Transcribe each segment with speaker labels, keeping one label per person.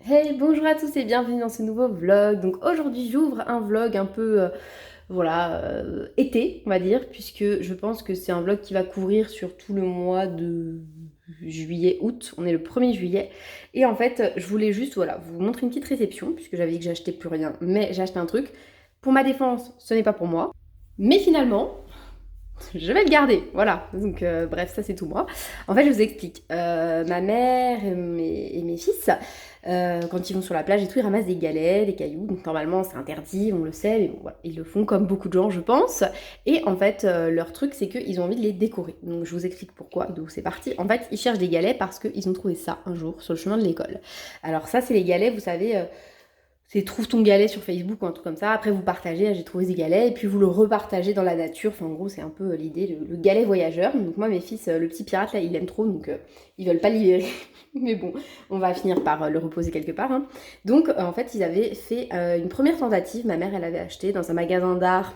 Speaker 1: Hey, bonjour à tous et bienvenue dans ce nouveau vlog. Donc aujourd'hui j'ouvre un vlog un peu, été on va dire, puisque je pense que c'est un vlog qui va couvrir sur tout le mois de juillet-août. On est le 1er juillet. Et en fait je voulais juste vous montrer une petite réception, puisque j'avais dit que j'achetais plus rien, mais j'ai acheté un truc. Pour ma défense, ce n'est pas pour moi. Mais finalement, je vais le garder, voilà. Donc bref, ça c'est tout moi. En fait, je vous explique. Ma mère et mes fils, quand ils vont sur la plage et tout, ils ramassent des galets, des cailloux. Donc normalement, c'est interdit, on le sait, mais bon, voilà. Ils le font comme beaucoup de gens, je pense. Et en fait, leur truc, c'est qu'ils ont envie de les décorer. Donc je vous explique pourquoi, d'où c'est parti. En fait, ils cherchent des galets parce qu'ils ont trouvé ça un jour sur le chemin de l'école. Alors ça, c'est les galets, vous savez. C'est trouve ton galet sur Facebook ou un truc comme ça. Après, vous partagez, j'ai trouvé des galets, et puis vous le repartagez dans la nature. Enfin, en gros, c'est un peu l'idée, le galet voyageur. Donc, moi, mes fils, le petit pirate, là, ils l'aiment trop, donc ils veulent pas le libérer. Mais bon, on va finir par le reposer quelque part, hein. Donc, en fait, ils avaient fait une première tentative. Ma mère, elle avait acheté dans un magasin d'art.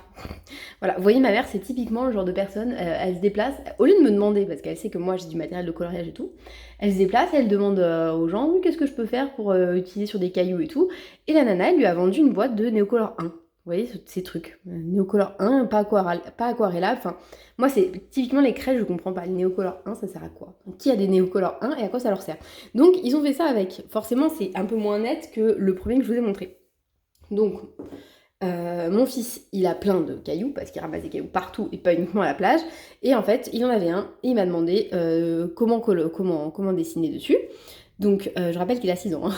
Speaker 1: Voilà, vous voyez, ma mère, c'est typiquement le genre de personne, elle se déplace, au lieu de me demander, parce qu'elle sait que moi, j'ai du matériel de coloriage et tout, elle se déplace, elle demande aux gens, oui, qu'est-ce que je peux faire pour utiliser sur des cailloux et tout. Et la nana, elle lui a vendu une boîte de Néocolor 1. Vous voyez, ces trucs. Néocolor 1, pas aquarellable. Enfin, moi, c'est typiquement les craies, je comprends pas. Le Néocolor 1, ça sert à quoi? Qui a des Néocolor 1 et à quoi ça leur sert? Donc, ils ont fait ça avec. Forcément, c'est un peu moins net que le premier que je vous ai montré. Donc, mon fils, il a plein de cailloux, parce qu'il ramasse des cailloux partout et pas uniquement à la plage. Et en fait, il en avait un, et il m'a demandé comment dessiner dessus. Donc, je rappelle qu'il a 6 ans, hein.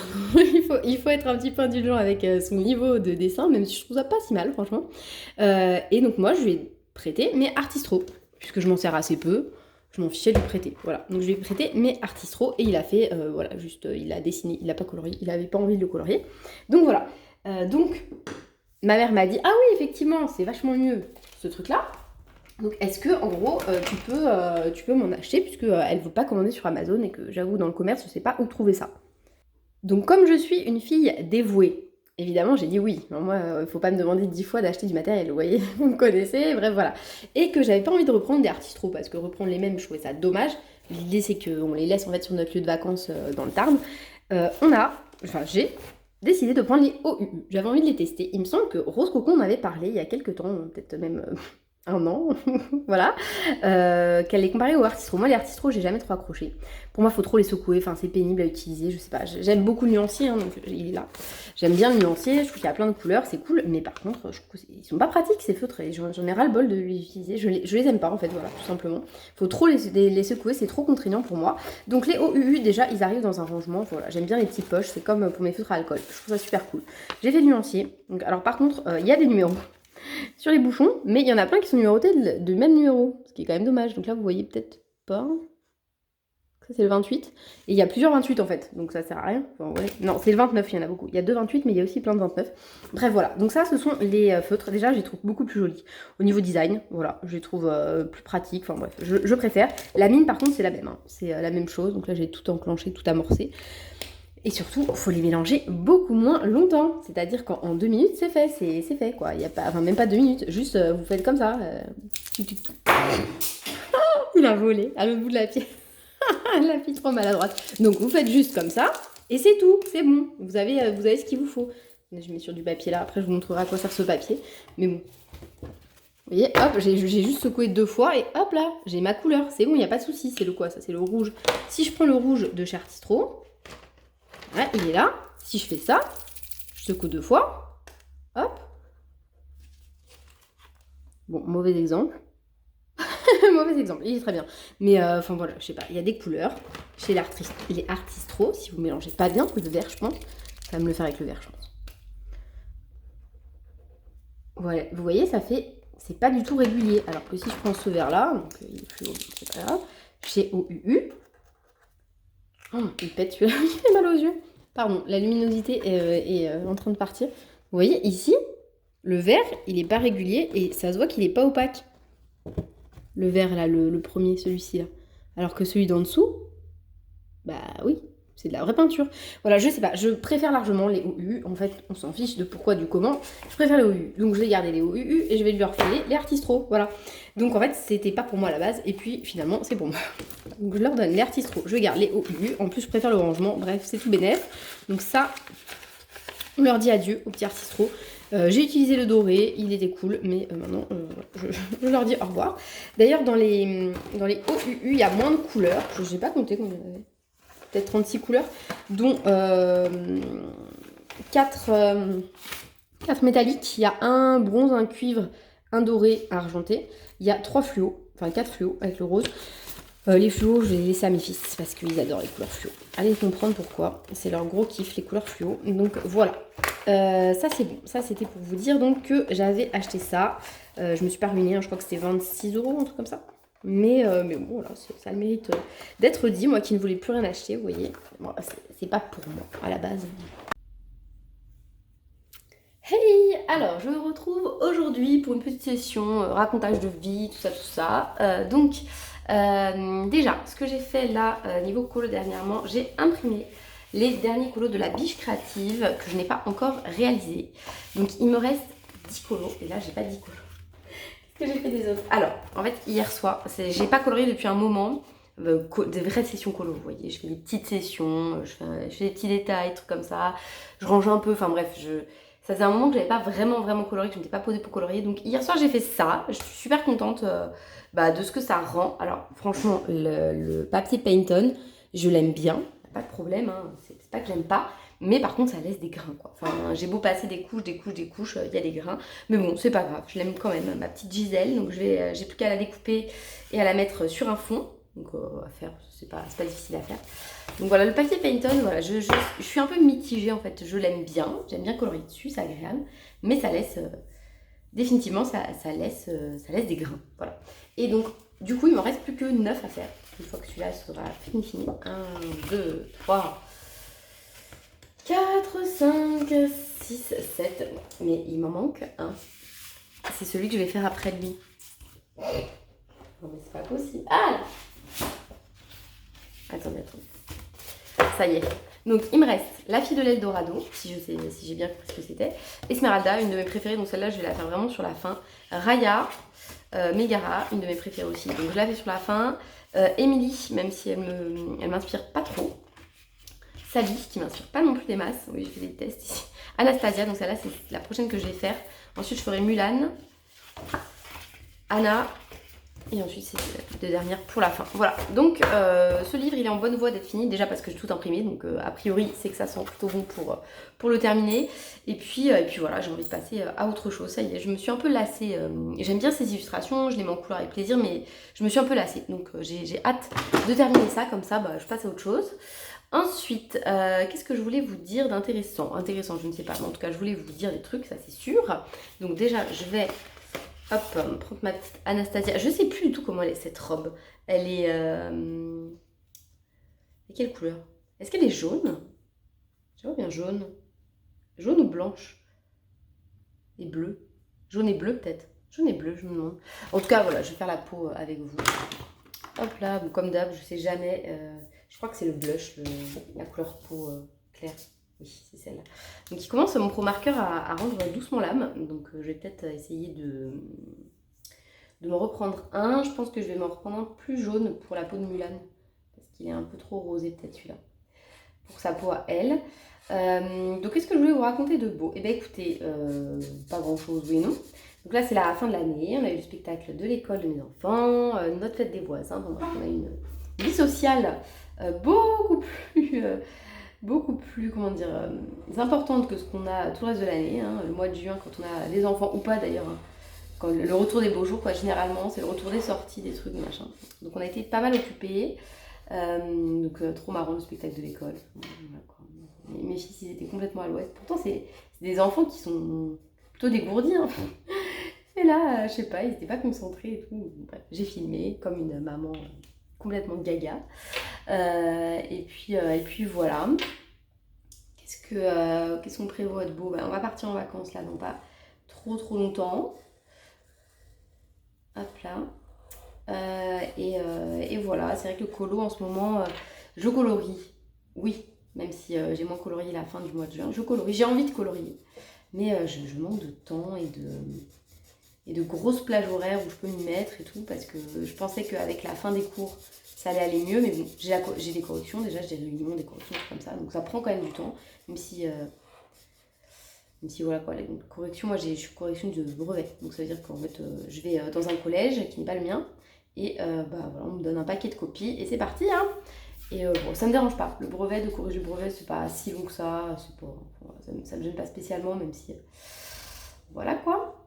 Speaker 1: il faut être un petit peu indulgent avec son niveau de dessin, même si je trouve ça pas si mal, franchement. Et donc, moi, je lui ai prêté mes Artistro, puisque je m'en sers assez peu. Je m'en fichais de lui prêter. Voilà. Donc, je lui ai prêté mes Artistro, et il a fait, il a dessiné, il a pas colorié, il avait pas envie de le colorier. Donc, voilà. Donc, ma mère m'a dit, ah oui, effectivement, c'est vachement mieux ce truc-là. Donc est-ce que en gros tu peux m'en acheter, puisque elle veut pas commander sur Amazon et que j'avoue dans le commerce je sais pas où trouver ça. Donc comme je suis une fille dévouée, évidemment j'ai dit oui. Alors, moi faut pas me demander 10 fois d'acheter du matériel, vous voyez, vous me connaissez, bref voilà. Et que j'avais pas envie de reprendre des Artistro, parce que reprendre les mêmes je trouvais ça dommage. L'idée c'est qu'on les laisse en fait sur notre lieu de vacances dans le Tarn. J'ai décidé de prendre les OUU. J'avais envie de les tester. Il me semble que Rose Coco en avait parlé il y a quelques temps, peut-être même un an, voilà, qu'elle les comparait aux Artistro. Moi, les Artistro, j'ai jamais trop accroché. Pour moi, il faut trop les secouer, enfin, c'est pénible à utiliser, je sais pas. J'aime beaucoup le nuancier, hein, donc il est là. J'aime bien le nuancier, je trouve qu'il y a plein de couleurs, c'est cool, mais par contre, je trouve qu'ils sont pas pratiques, ces feutres, et j'en ai ras le bol de les utiliser. Je les aime pas, en fait, voilà, tout simplement. Faut trop les secouer, c'est trop contraignant pour moi. Donc, les OUU, déjà, ils arrivent dans un rangement, voilà, j'aime bien les petites poches, c'est comme pour mes feutres à alcool, je trouve ça super cool. J'ai fait le nuancier, donc, alors par contre, il y a des numéros sur les bouchons, mais il y en a plein qui sont numérotés de même numéro, ce qui est quand même dommage. Donc là, vous voyez peut-être pas. Ça, c'est le 28. Et il y a plusieurs 28 en fait, donc ça sert à rien. Enfin, ouais. Non, c'est le 29, il y en a beaucoup. Il y a deux 28, mais il y a aussi plein de 29. Bref, voilà. Donc ça, ce sont les feutres. Déjà, je les trouve beaucoup plus jolis. Au niveau design, voilà, je les trouve plus pratiques. Enfin bref, je préfère. La mine, par contre, c'est la même, hein. C'est la même chose. Donc là, j'ai tout enclenché, tout amorcé. Et surtout, il faut les mélanger beaucoup moins longtemps. C'est-à-dire qu'en 2 minutes, c'est fait quoi. Il y a pas, enfin, même pas 2 minutes, juste vous faites comme ça. Il a volé à l'autre bout de la pièce. La fille trop maladroite. Donc vous faites juste comme ça, et c'est tout, c'est bon. Vous avez ce qu'il vous faut. Je mets sur du papier là, après je vous montrerai à quoi sert ce papier. Mais bon. Vous voyez, hop, j'ai juste secoué 2 fois, et hop là, j'ai ma couleur. C'est bon, il n'y a pas de souci. C'est le quoi? Ça, c'est le rouge. Si je prends le rouge de chez Artistro, ouais, il est là. Si je fais ça, je secoue 2 fois. Hop. Bon, mauvais exemple. Mauvais exemple, il est très bien. Mais enfin voilà, je sais pas, il y a des couleurs. Chez les Artistro, si vous mélangez pas bien, le vert, je pense. Ça va me le faire avec le vert, je pense. Voilà, vous voyez, ça fait. C'est pas du tout régulier. Alors que si je prends ce vert là, donc il est plus haut, c'est pas grave. Chez OUU. Oh, il pète celui-là, il fait mal aux yeux. Pardon, la luminosité est en train de partir. Vous voyez, ici, le vert, il est pas régulier et ça se voit qu'il est pas opaque. Le vert là, le premier, celui-ci là. Alors que celui d'en dessous, bah oui, c'est de la vraie peinture. Voilà, je sais pas, je préfère largement les OU. En fait, on s'en fiche de pourquoi, du comment. Je préfère les OU. Donc je vais garder les OU et je vais lui refiler les Artistro. Voilà. Donc en fait, c'était pas pour moi à la base. Et puis finalement, c'est pour moi. Donc je leur donne les Artistro. Je garde les OU. En plus, je préfère le rangement. Bref, c'est tout bénef. Donc ça, on leur dit adieu aux petits Artistro. J'ai utilisé le doré, il était cool, mais maintenant je leur dis au revoir. D'ailleurs, dans les OUU, il y a moins de couleurs. Je n'ai pas compté combien il y en avait. Peut-être 36 couleurs, dont 4 métalliques. Il y a un bronze, un cuivre, un doré, un argenté. Il y a 3 fluos, enfin 4 fluos avec le rose. Les fluos, je les ai laissés à mes fils parce qu'ils adorent les couleurs fluo. Allez comprendre pourquoi. C'est leur gros kiff, les couleurs fluo. Donc voilà. Ça c'est bon. Ça c'était pour vous dire donc que j'avais acheté ça. Je me suis pas ruinée, hein, je crois que c'était 26 €, un truc comme ça. Mais bon, voilà, ça a le mérite d'être dit. Moi qui ne voulais plus rien acheter, vous voyez. Bon, c'est pas pour moi à la base. Hey! Alors, je me retrouve aujourd'hui pour une petite session racontage de vie, tout ça. Déjà, ce que j'ai fait là, niveau colo dernièrement, j'ai imprimé les derniers colos de la Biche Créative que je n'ai pas encore réalisé. Donc, il me reste 10 colos. Et là, j'ai pas 10 colos. Qu'est-ce que j'ai fait des autres? Alors, en fait, hier soir, j'ai pas colorié depuis un moment. Des vraies sessions colo, vous voyez. Je fais des petites sessions, je fais des petits détails, trucs comme ça. Je range un peu, enfin bref, ça faisait un moment que j'avais pas vraiment colorié, que je m'étais pas posée pour colorier. Donc hier soir j'ai fait ça. Je suis super contente de ce que ça rend. Alors franchement, le papier Painton, je l'aime bien. Pas de problème, hein. C'est pas que j'aime pas. Mais par contre ça laisse des grains quoi. Enfin j'ai beau passer des couches, il y a des grains. Mais bon c'est pas grave, je l'aime quand même. Ma petite Gisèle. Donc j'ai plus qu'à la découper et à la mettre sur un fond. Donc à faire, c'est pas difficile à faire. Donc voilà, le papier Painton, voilà, je suis un peu mitigée en fait. Je l'aime bien, j'aime bien colorier dessus, c'est agréable. Mais ça laisse, définitivement, ça laisse des grains. Voilà. Et donc, du coup, il me reste plus que 9 à faire. Une fois que celui-là sera fini. 1, 2, 3, 4, 5, 6, 7. Mais il m'en manque un. C'est celui que je vais faire après lui. Non mais c'est pas possible. Ah là! Attendez. Ça y est. Donc il me reste la fille de l'Eldorado, si j'ai bien compris ce que c'était. Esmeralda, une de mes préférées, donc celle-là je vais la faire vraiment sur la fin. Raya, Megara, une de mes préférées aussi, donc je la fais sur la fin. Emily, même si elle m'inspire pas trop. Sally, qui m'inspire pas non plus des masses. Oui, j'ai fait des tests ici. Anastasia, donc celle-là c'est la prochaine que je vais faire. Ensuite je ferai Mulan, Anna. Et ensuite, c'est les deux dernières pour la fin. Voilà, donc ce livre, il est en bonne voie d'être fini. Déjà parce que j'ai tout imprimé, donc a priori, c'est que ça sent plutôt bon pour le terminer. Et puis voilà, j'ai envie de passer à autre chose. Ça y est, je me suis un peu lassée. J'aime bien ces illustrations, je les mets en couleur avec plaisir, mais je me suis un peu lassée. Donc j'ai hâte de terminer ça, comme ça, je passe à autre chose. Ensuite, qu'est-ce que je voulais vous dire d'intéressant? Intéressant, je ne sais pas, mais en tout cas, je voulais vous dire des trucs, ça c'est sûr. Donc déjà, je vais... Hop, prendre ma petite Anastasia. Je sais plus du tout comment elle est cette robe. Elle est... Et quelle couleur? Est-ce qu'elle est jaune? Je vois bien jaune. Jaune ou blanche? Et bleu. Jaune et bleu peut-être. Jaune et bleu, je me demande. En tout cas, voilà, je vais faire la peau avec vous. Hop là, bon, comme d'hab, je sais jamais. Je crois que c'est le blush, la couleur peau claire. Oui, c'est celle-là. Donc il commence mon Pro Marker à rendre doucement l'âme. Donc je vais peut-être essayer de m'en reprendre un. Je pense que je vais m'en reprendre un plus jaune pour la peau de Mulan. Parce qu'il est un peu trop rosé peut-être celui-là. Pour sa peau à elle. Donc qu'est-ce que je voulais vous raconter de beau? Eh bien écoutez, pas grand-chose, oui non. Donc là c'est la fin de l'année. On a eu le spectacle de l'école de mes enfants. Notre fête des voisins. Donc on a eu une vie sociale beaucoup plus, comment dire, importante que ce qu'on a tout le reste de l'année. Hein. Le mois de juin, quand on a des enfants, ou pas d'ailleurs, hein. Quand le retour des beaux jours, quoi, généralement, c'est le retour des sorties, des trucs, machin. Donc on a été pas mal occupés. Trop marrant le spectacle de l'école. Voilà, quoi. Mes fils, ils étaient complètement à l'ouest. Pourtant, c'est des enfants qui sont plutôt dégourdis. Hein. Et là, je sais pas, ils n'étaient pas concentrés et tout. Bref, j'ai filmé comme une maman complètement gaga. Et puis voilà. Qu'est-ce qu'on prévoit de beau? On va partir en vacances là, non pas trop longtemps. Hop là. Et voilà, c'est vrai que le colo en ce moment, je colorie. Oui, même si j'ai moins colorié la fin du mois de juin. Je colorie, j'ai envie de colorier, mais je manque de temps et de grosses plages horaires où je peux m'y mettre et tout, parce que je pensais qu'avec la fin des cours, ça allait aller mieux, mais bon, j'ai des corrections, déjà j'ai des réunions, des corrections, comme ça, donc ça prend quand même du temps, même si voilà quoi, les corrections, moi je suis correction de brevet, donc ça veut dire qu'en fait je vais dans un collège qui n'est pas le mien, et bah voilà, on me donne un paquet de copies, et c'est parti, hein. Et bon, ça me dérange pas, le brevet, de corriger le brevet, c'est pas si long que ça, c'est pas, voilà, ça me gêne pas spécialement, même si, voilà quoi,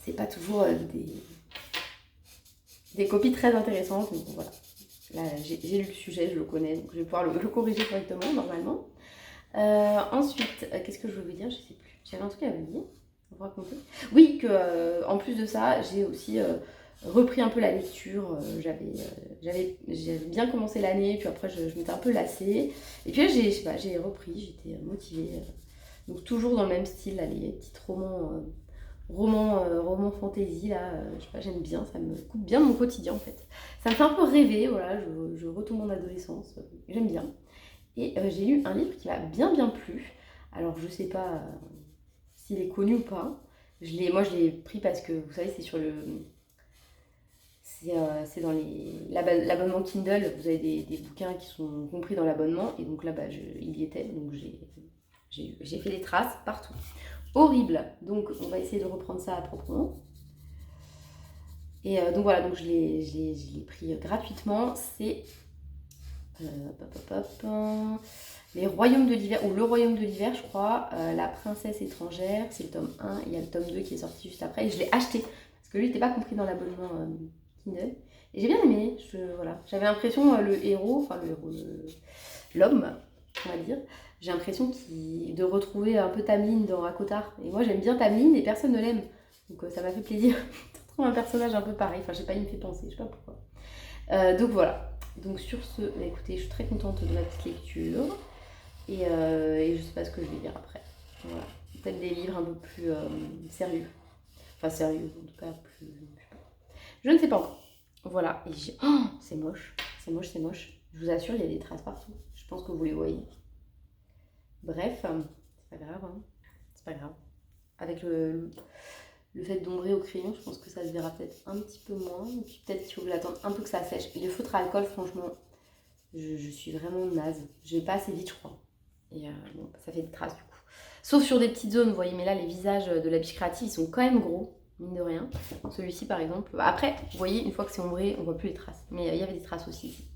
Speaker 1: c'est pas toujours des copies très intéressantes, mais bon voilà. Là, j'ai lu le sujet, je le connais, donc je vais pouvoir le corriger correctement, normalement. Ensuite, qu'est-ce que je veux vous dire? Je sais plus. J'avais un truc à vous dire, à vous raconter. Oui, que en plus de ça, j'ai aussi repris un peu la lecture. J'avais bien commencé l'année, puis après je m'étais un peu lassée. Et puis là, j'ai repris, j'étais motivée. Donc toujours dans le même style, là, les petits romans fantasy, là, je sais pas, j'aime bien, ça me coupe bien de mon quotidien en fait. Ça me fait un peu rêver, voilà, je retombe en adolescence, j'aime bien. Et j'ai lu un livre qui m'a bien plu. Alors je sais pas s'il est connu ou pas. Moi je l'ai pris parce que vous savez c'est sur le. C'est dans l'abonnement Kindle, vous avez des bouquins qui sont compris dans l'abonnement. Et donc là bah, il y était, donc j'ai fait des traces partout. Horrible. Donc on va essayer de reprendre ça proprement. Et donc voilà, donc je l'ai pris gratuitement. C'est les royaumes de l'hiver, ou le royaume de l'hiver, je crois, la princesse étrangère, c'est le tome 1, il y a le tome 2 qui est sorti juste après, et je l'ai acheté, parce que lui, il n'était pas compris dans l'abonnement Kindle, et j'ai bien aimé, voilà. J'avais l'impression, l'homme, on va dire, j'ai l'impression de retrouver un peu Tameline dans Rakotar, et moi j'aime bien Tameline, et personne ne l'aime, donc ça m'a fait plaisir de trouver un personnage un peu pareil, enfin je sais pas, il me fait penser, je sais pas pourquoi. Donc voilà. Donc sur ce, bah écoutez, je suis très contente de ma petite lecture. Et je sais pas ce que je vais lire après. Voilà. Peut-être des livres un peu plus sérieux. Enfin sérieux, en tout cas plus. Je sais pas. Je ne sais pas encore. Voilà. Et oh, c'est moche. C'est moche, c'est moche. Je vous assure, il y a des traces partout. Je pense que vous les voyez. Bref, c'est pas grave. Hein. C'est pas grave. Avec le fait d'ombrer au crayon, je pense que ça se verra peut-être un petit peu moins. Et puis peut-être qu'il faut que j'attende un peu que ça sèche. Et le feutre à alcool, franchement, je suis vraiment naze. Je vais pas assez vite, je crois. Et bon, ça fait des traces du coup. Sauf sur des petites zones, vous voyez. Mais là, les visages de la biche créative, ils sont quand même gros, mine de rien. Celui-ci, par exemple. Après, vous voyez, une fois que c'est ombré, on voit plus les traces. Mais il y avait des traces aussi ici.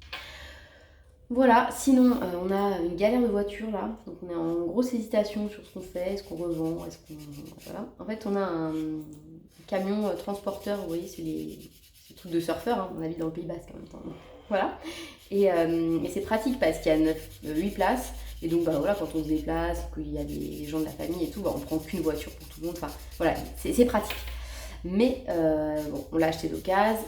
Speaker 1: Voilà, sinon on a une galère de voiture là, donc on est en grosse hésitation sur ce qu'on fait, est-ce qu'on revend, est-ce qu'on. Voilà. En fait, on a un camion transporteur, vous voyez, c'est les trucs de surfeurs, hein. On habite dans le Pays Basque en même temps. Donc, voilà. Et c'est pratique parce qu'il y a 8 places, et donc bah voilà, quand on se déplace, qu'il y a des gens de la famille et tout, bah, on prend qu'une voiture pour tout le monde, enfin voilà, c'est pratique. Mais bon, on l'a acheté d'occasion.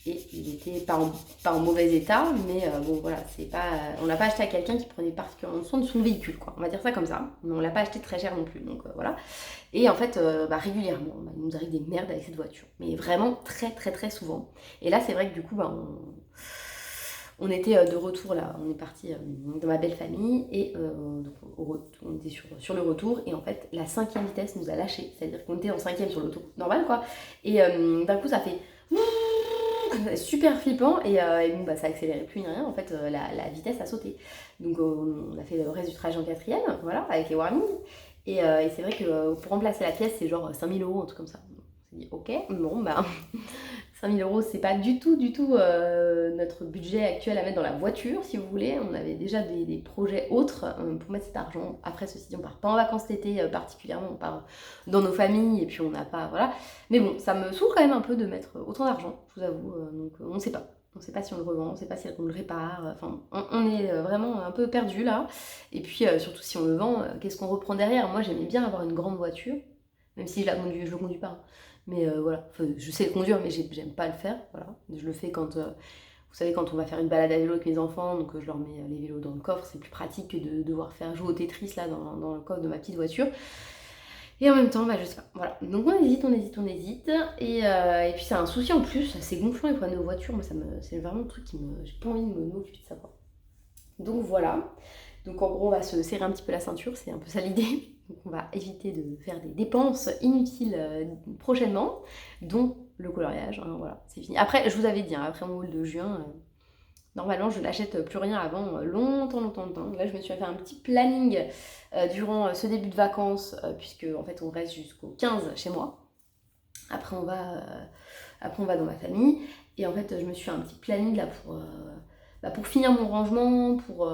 Speaker 1: Et il était pas en mauvais état, mais bon voilà, on l'a pas acheté à quelqu'un qui prenait particulièrement soin de son véhicule, quoi. On va dire ça comme ça. Mais on l'a pas acheté très cher non plus, donc voilà. Et en fait, régulièrement, il nous arrive des merdes avec cette voiture, mais vraiment très souvent. Et là, c'est vrai que du coup, on était de retour là, on est parti dans ma belle famille et donc, on était sur le retour et en fait la 5e vitesse nous a lâché, c'est-à-dire qu'on était en 5e sur l'autoroute normale quoi. Et d'un coup ça fait super flippant et bon, bah, ça accélérait plus ni rien, en fait la vitesse a sauté. Donc on a fait le reste du trajet en 4e, voilà, avec les warnings. Et c'est vrai que pour remplacer la pièce, c'est genre 5000 €, un truc comme ça. On s'est dit ok, bon bah 5000 €, c'est pas du tout notre budget actuel à mettre dans la voiture, si vous voulez. On avait déjà des projets autres pour mettre cet argent. Après, ceci dit, on part pas en vacances l'été particulièrement, on part dans nos familles et puis on n'a pas, voilà. Mais bon, ça me saoule quand même un peu de mettre autant d'argent, je vous avoue. Donc on ne sait pas. On ne sait pas si on le revend, on ne sait pas si on le répare. Enfin, on est vraiment un peu perdu là. Et puis surtout si on le vend, qu'est-ce qu'on reprend derrière? Moi, j'aimais bien avoir une grande voiture, même si je le conduis pas. Mais voilà, enfin, je sais le conduire, mais j'aime pas le faire. Voilà. Je le fais quand, vous savez, quand on va faire une balade à vélo avec mes enfants, donc je leur mets les vélos dans le coffre, c'est plus pratique que de devoir faire jouer au Tetris là dans le coffre de ma petite voiture. Et en même temps, je sais pas. Voilà. Donc on hésite. Et puis c'est un souci en plus, c'est gonflant les problèmes de voiture. Moi, c'est vraiment le truc j'ai pas envie de m'occuper de ça, quoi. Donc voilà. Donc en gros, on va se serrer un petit peu la ceinture, c'est un peu ça l'idée. Donc on va éviter de faire des dépenses inutiles prochainement, dont le coloriage, hein, voilà, c'est fini. Après, je vous avais dit, hein, après mon haul de juin, normalement je n'achète plus rien avant longtemps. Là, je me suis fait un petit planning durant ce début de vacances, puisque en fait on reste jusqu'au 15 chez moi. Après on va dans ma famille, et en fait je me suis fait un petit planning là pour finir mon rangement, pour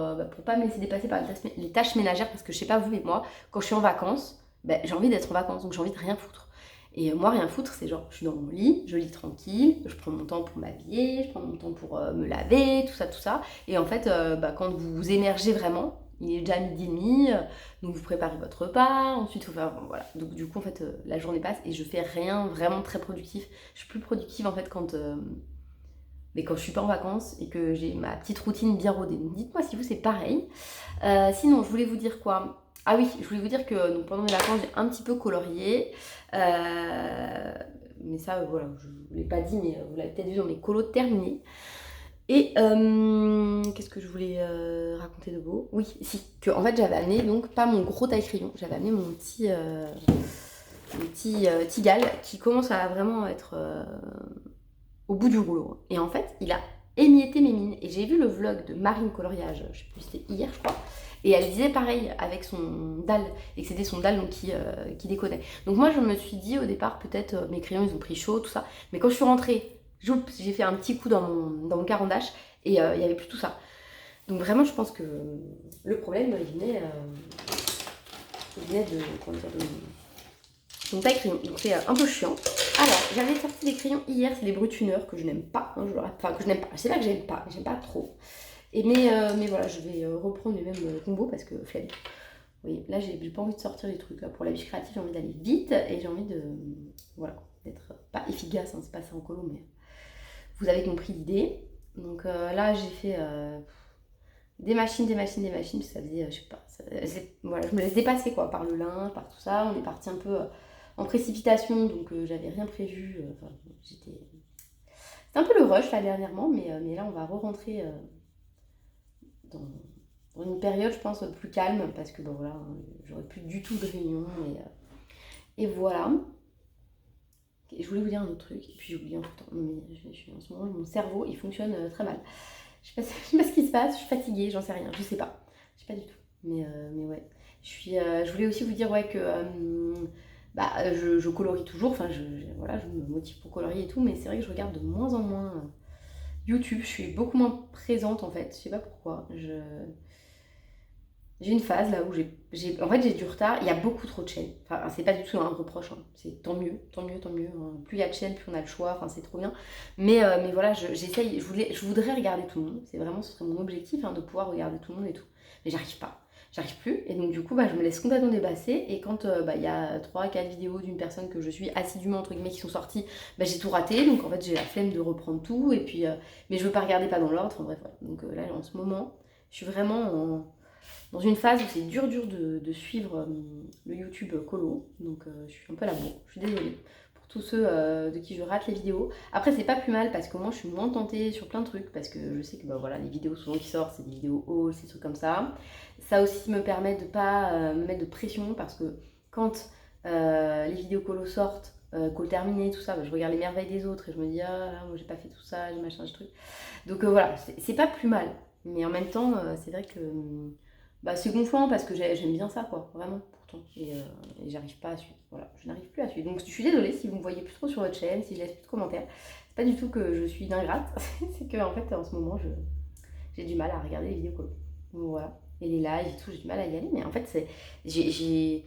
Speaker 1: pas me laisser dépasser par les tâches ménagères, parce que je sais pas vous, mais moi, quand je suis en vacances, j'ai envie d'être en vacances, donc j'ai envie de rien foutre. Et moi, rien foutre, c'est genre, je suis dans mon lit, je lis tranquille, je prends mon temps pour m'habiller, je prends mon temps pour me laver, tout ça. Et en fait, quand vous émergez vraiment, il est déjà 12h30, donc vous préparez votre repas, ensuite il faut faire, voilà. Donc du coup, en fait, la journée passe et je fais rien vraiment très productif. Je suis plus productive, en fait, mais quand je suis pas en vacances et que j'ai ma petite routine bien rodée. Donc dites-moi si vous c'est pareil. Sinon, je voulais vous dire quoi? Ah oui, je voulais vous dire que donc, pendant mes vacances, j'ai un petit peu colorié. Mais ça, voilà, je ne vous l'ai pas dit, mais vous l'avez peut-être vu dans mes colos terminés. Et qu'est-ce que je voulais raconter de beau? Oui, si, que en fait j'avais amené, donc pas mon gros taille-crayon, j'avais amené mon petit Tigal qui commence à vraiment être au bout du rouleau. Et en fait, il a émietté mes mines. Et j'ai vu le vlog de Marine Coloriage, je sais plus, c'était hier, je crois. Et elle disait pareil avec son dalle, et que c'était son dalle donc, qui déconnait. Donc moi, je me suis dit au départ, peut-être mes crayons, ils ont pris chaud, tout ça. Mais quand je suis rentrée, j'ai fait un petit coup dans mon caran-d'ache, et il n'y avait plus tout ça. Donc vraiment, je pense que le problème, il venait de... Comment dire, donc taille crayon, donc c'est un peu chiant. Alors, j'avais sorti des crayons hier, c'est des brutuneurs que je n'aime pas, hein, enfin que je n'aime pas, c'est pas que j'aime pas trop. Mais voilà, je vais reprendre les mêmes combos parce que flemme. Vous voyez, là j'ai pas envie de sortir les trucs, là pour la biche créative j'ai envie d'aller vite et j'ai envie de, voilà, d'être pas efficace, hein, c'est pas ça en colo, mais vous avez compris l'idée. Donc là j'ai fait des machines, parce que ça faisait, je sais pas, voilà, je me laisse dépasser quoi, par le linge, par tout ça, on est parti un peu en précipitation, donc j'avais rien prévu, c'était un peu le rush là dernièrement, mais là on va re-rentrer dans une période je pense plus calme, parce que bon voilà, j'aurais plus du tout de réunion, et voilà. Et je voulais vous dire un autre truc, et puis j'ai oublié en tout temps, mais en ce moment mon cerveau il fonctionne très mal. Je sais pas ce qui se passe, je suis fatiguée, j'en sais rien, je sais pas du tout, mais ouais. Je voulais aussi vous dire ouais que je colorie toujours, enfin voilà, je me motive pour colorier et tout, mais c'est vrai que je regarde de moins en moins YouTube, je suis beaucoup moins présente en fait, je sais pas pourquoi. J'ai une phase là où en fait j'ai du retard, il y a beaucoup trop de chaînes. Enfin, c'est pas du tout un reproche, hein. C'est tant mieux. Hein. Plus il y a de chaînes, plus on a le choix, enfin c'est trop bien. Mais voilà, j'essaye, je voudrais regarder tout le monde, c'est vraiment, ce serait mon objectif, hein, de pouvoir regarder tout le monde et tout. Mais j'arrive plus, et donc du coup je me laisse complètement dépasser, et quand il y a 3-4 vidéos d'une personne que je suis assidûment entre guillemets qui sont sorties, j'ai tout raté, donc en fait j'ai la flemme de reprendre tout, et puis mais je veux pas regarder pas dans l'ordre, enfin bref, voilà. Donc là en ce moment, je suis vraiment dans une phase où c'est dur de suivre le YouTube colo, donc je suis un peu à la bourre, je suis désolée pour tous ceux de qui je rate les vidéos. Après c'est pas plus mal parce que moi je suis moins tentée sur plein de trucs, parce que je sais que voilà, les vidéos souvent qui sortent c'est des vidéos haul, ces trucs comme ça. Ça aussi me permet de pas me mettre de pression, parce que quand les vidéos colo sortent, colo terminé, tout ça, je regarde les merveilles des autres et je me dis ah là, moi j'ai pas fait tout ça, j'ai machin, ce truc. Donc voilà, c'est pas plus mal, mais en même temps c'est vrai que c'est gonflant, parce que j'aime bien ça, quoi, vraiment, pourtant. Et j'arrive pas à suivre. Voilà, je n'arrive plus à suivre. Donc je suis désolée si vous me voyez plus trop sur votre chaîne, si je laisse plus de commentaires. C'est pas du tout que je suis une ingrate, c'est que en fait en ce moment j'ai du mal à regarder les vidéos colo. Donc voilà. Et les lives et tout, j'ai du mal à y aller. Mais en fait, il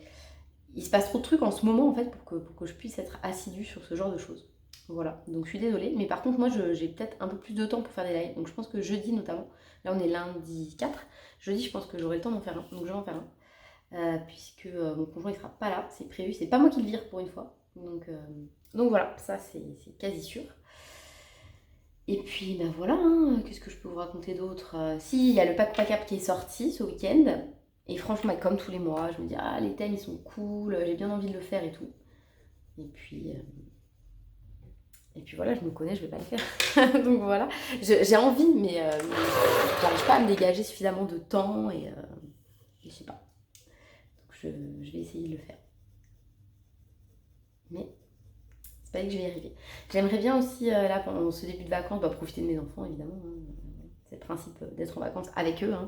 Speaker 1: se passe trop de trucs en ce moment en fait pour que je puisse être assidue sur ce genre de choses. Voilà, donc je suis désolée. Mais par contre, moi j'ai peut-être un peu plus de temps pour faire des lives. Donc je pense que jeudi notamment, là on est lundi 4. Jeudi, je pense que j'aurai le temps d'en faire un, donc je vais en faire un. Puisque mon conjoint il sera pas là, c'est prévu, c'est pas moi qui le vire pour une fois. Donc voilà, ça c'est quasi sûr. Et puis voilà, hein, qu'est-ce que je peux vous raconter d'autre? Si, il y a le Pack Pack Up qui est sorti ce week-end. Et franchement, comme tous les mois, je me dis, ah les thèmes ils sont cool, j'ai bien envie de le faire et tout. Et puis voilà, je me connais, je vais pas le faire. Donc voilà, j'ai envie, mais j'arrive pas à me dégager suffisamment de temps, je sais pas. Donc je vais essayer de le faire. Mais c'est pas dit que je vais y arriver. J'aimerais bien aussi, là, pendant ce début de vacances, profiter de mes enfants, évidemment. Hein. C'est le principe d'être en vacances avec eux. Hein.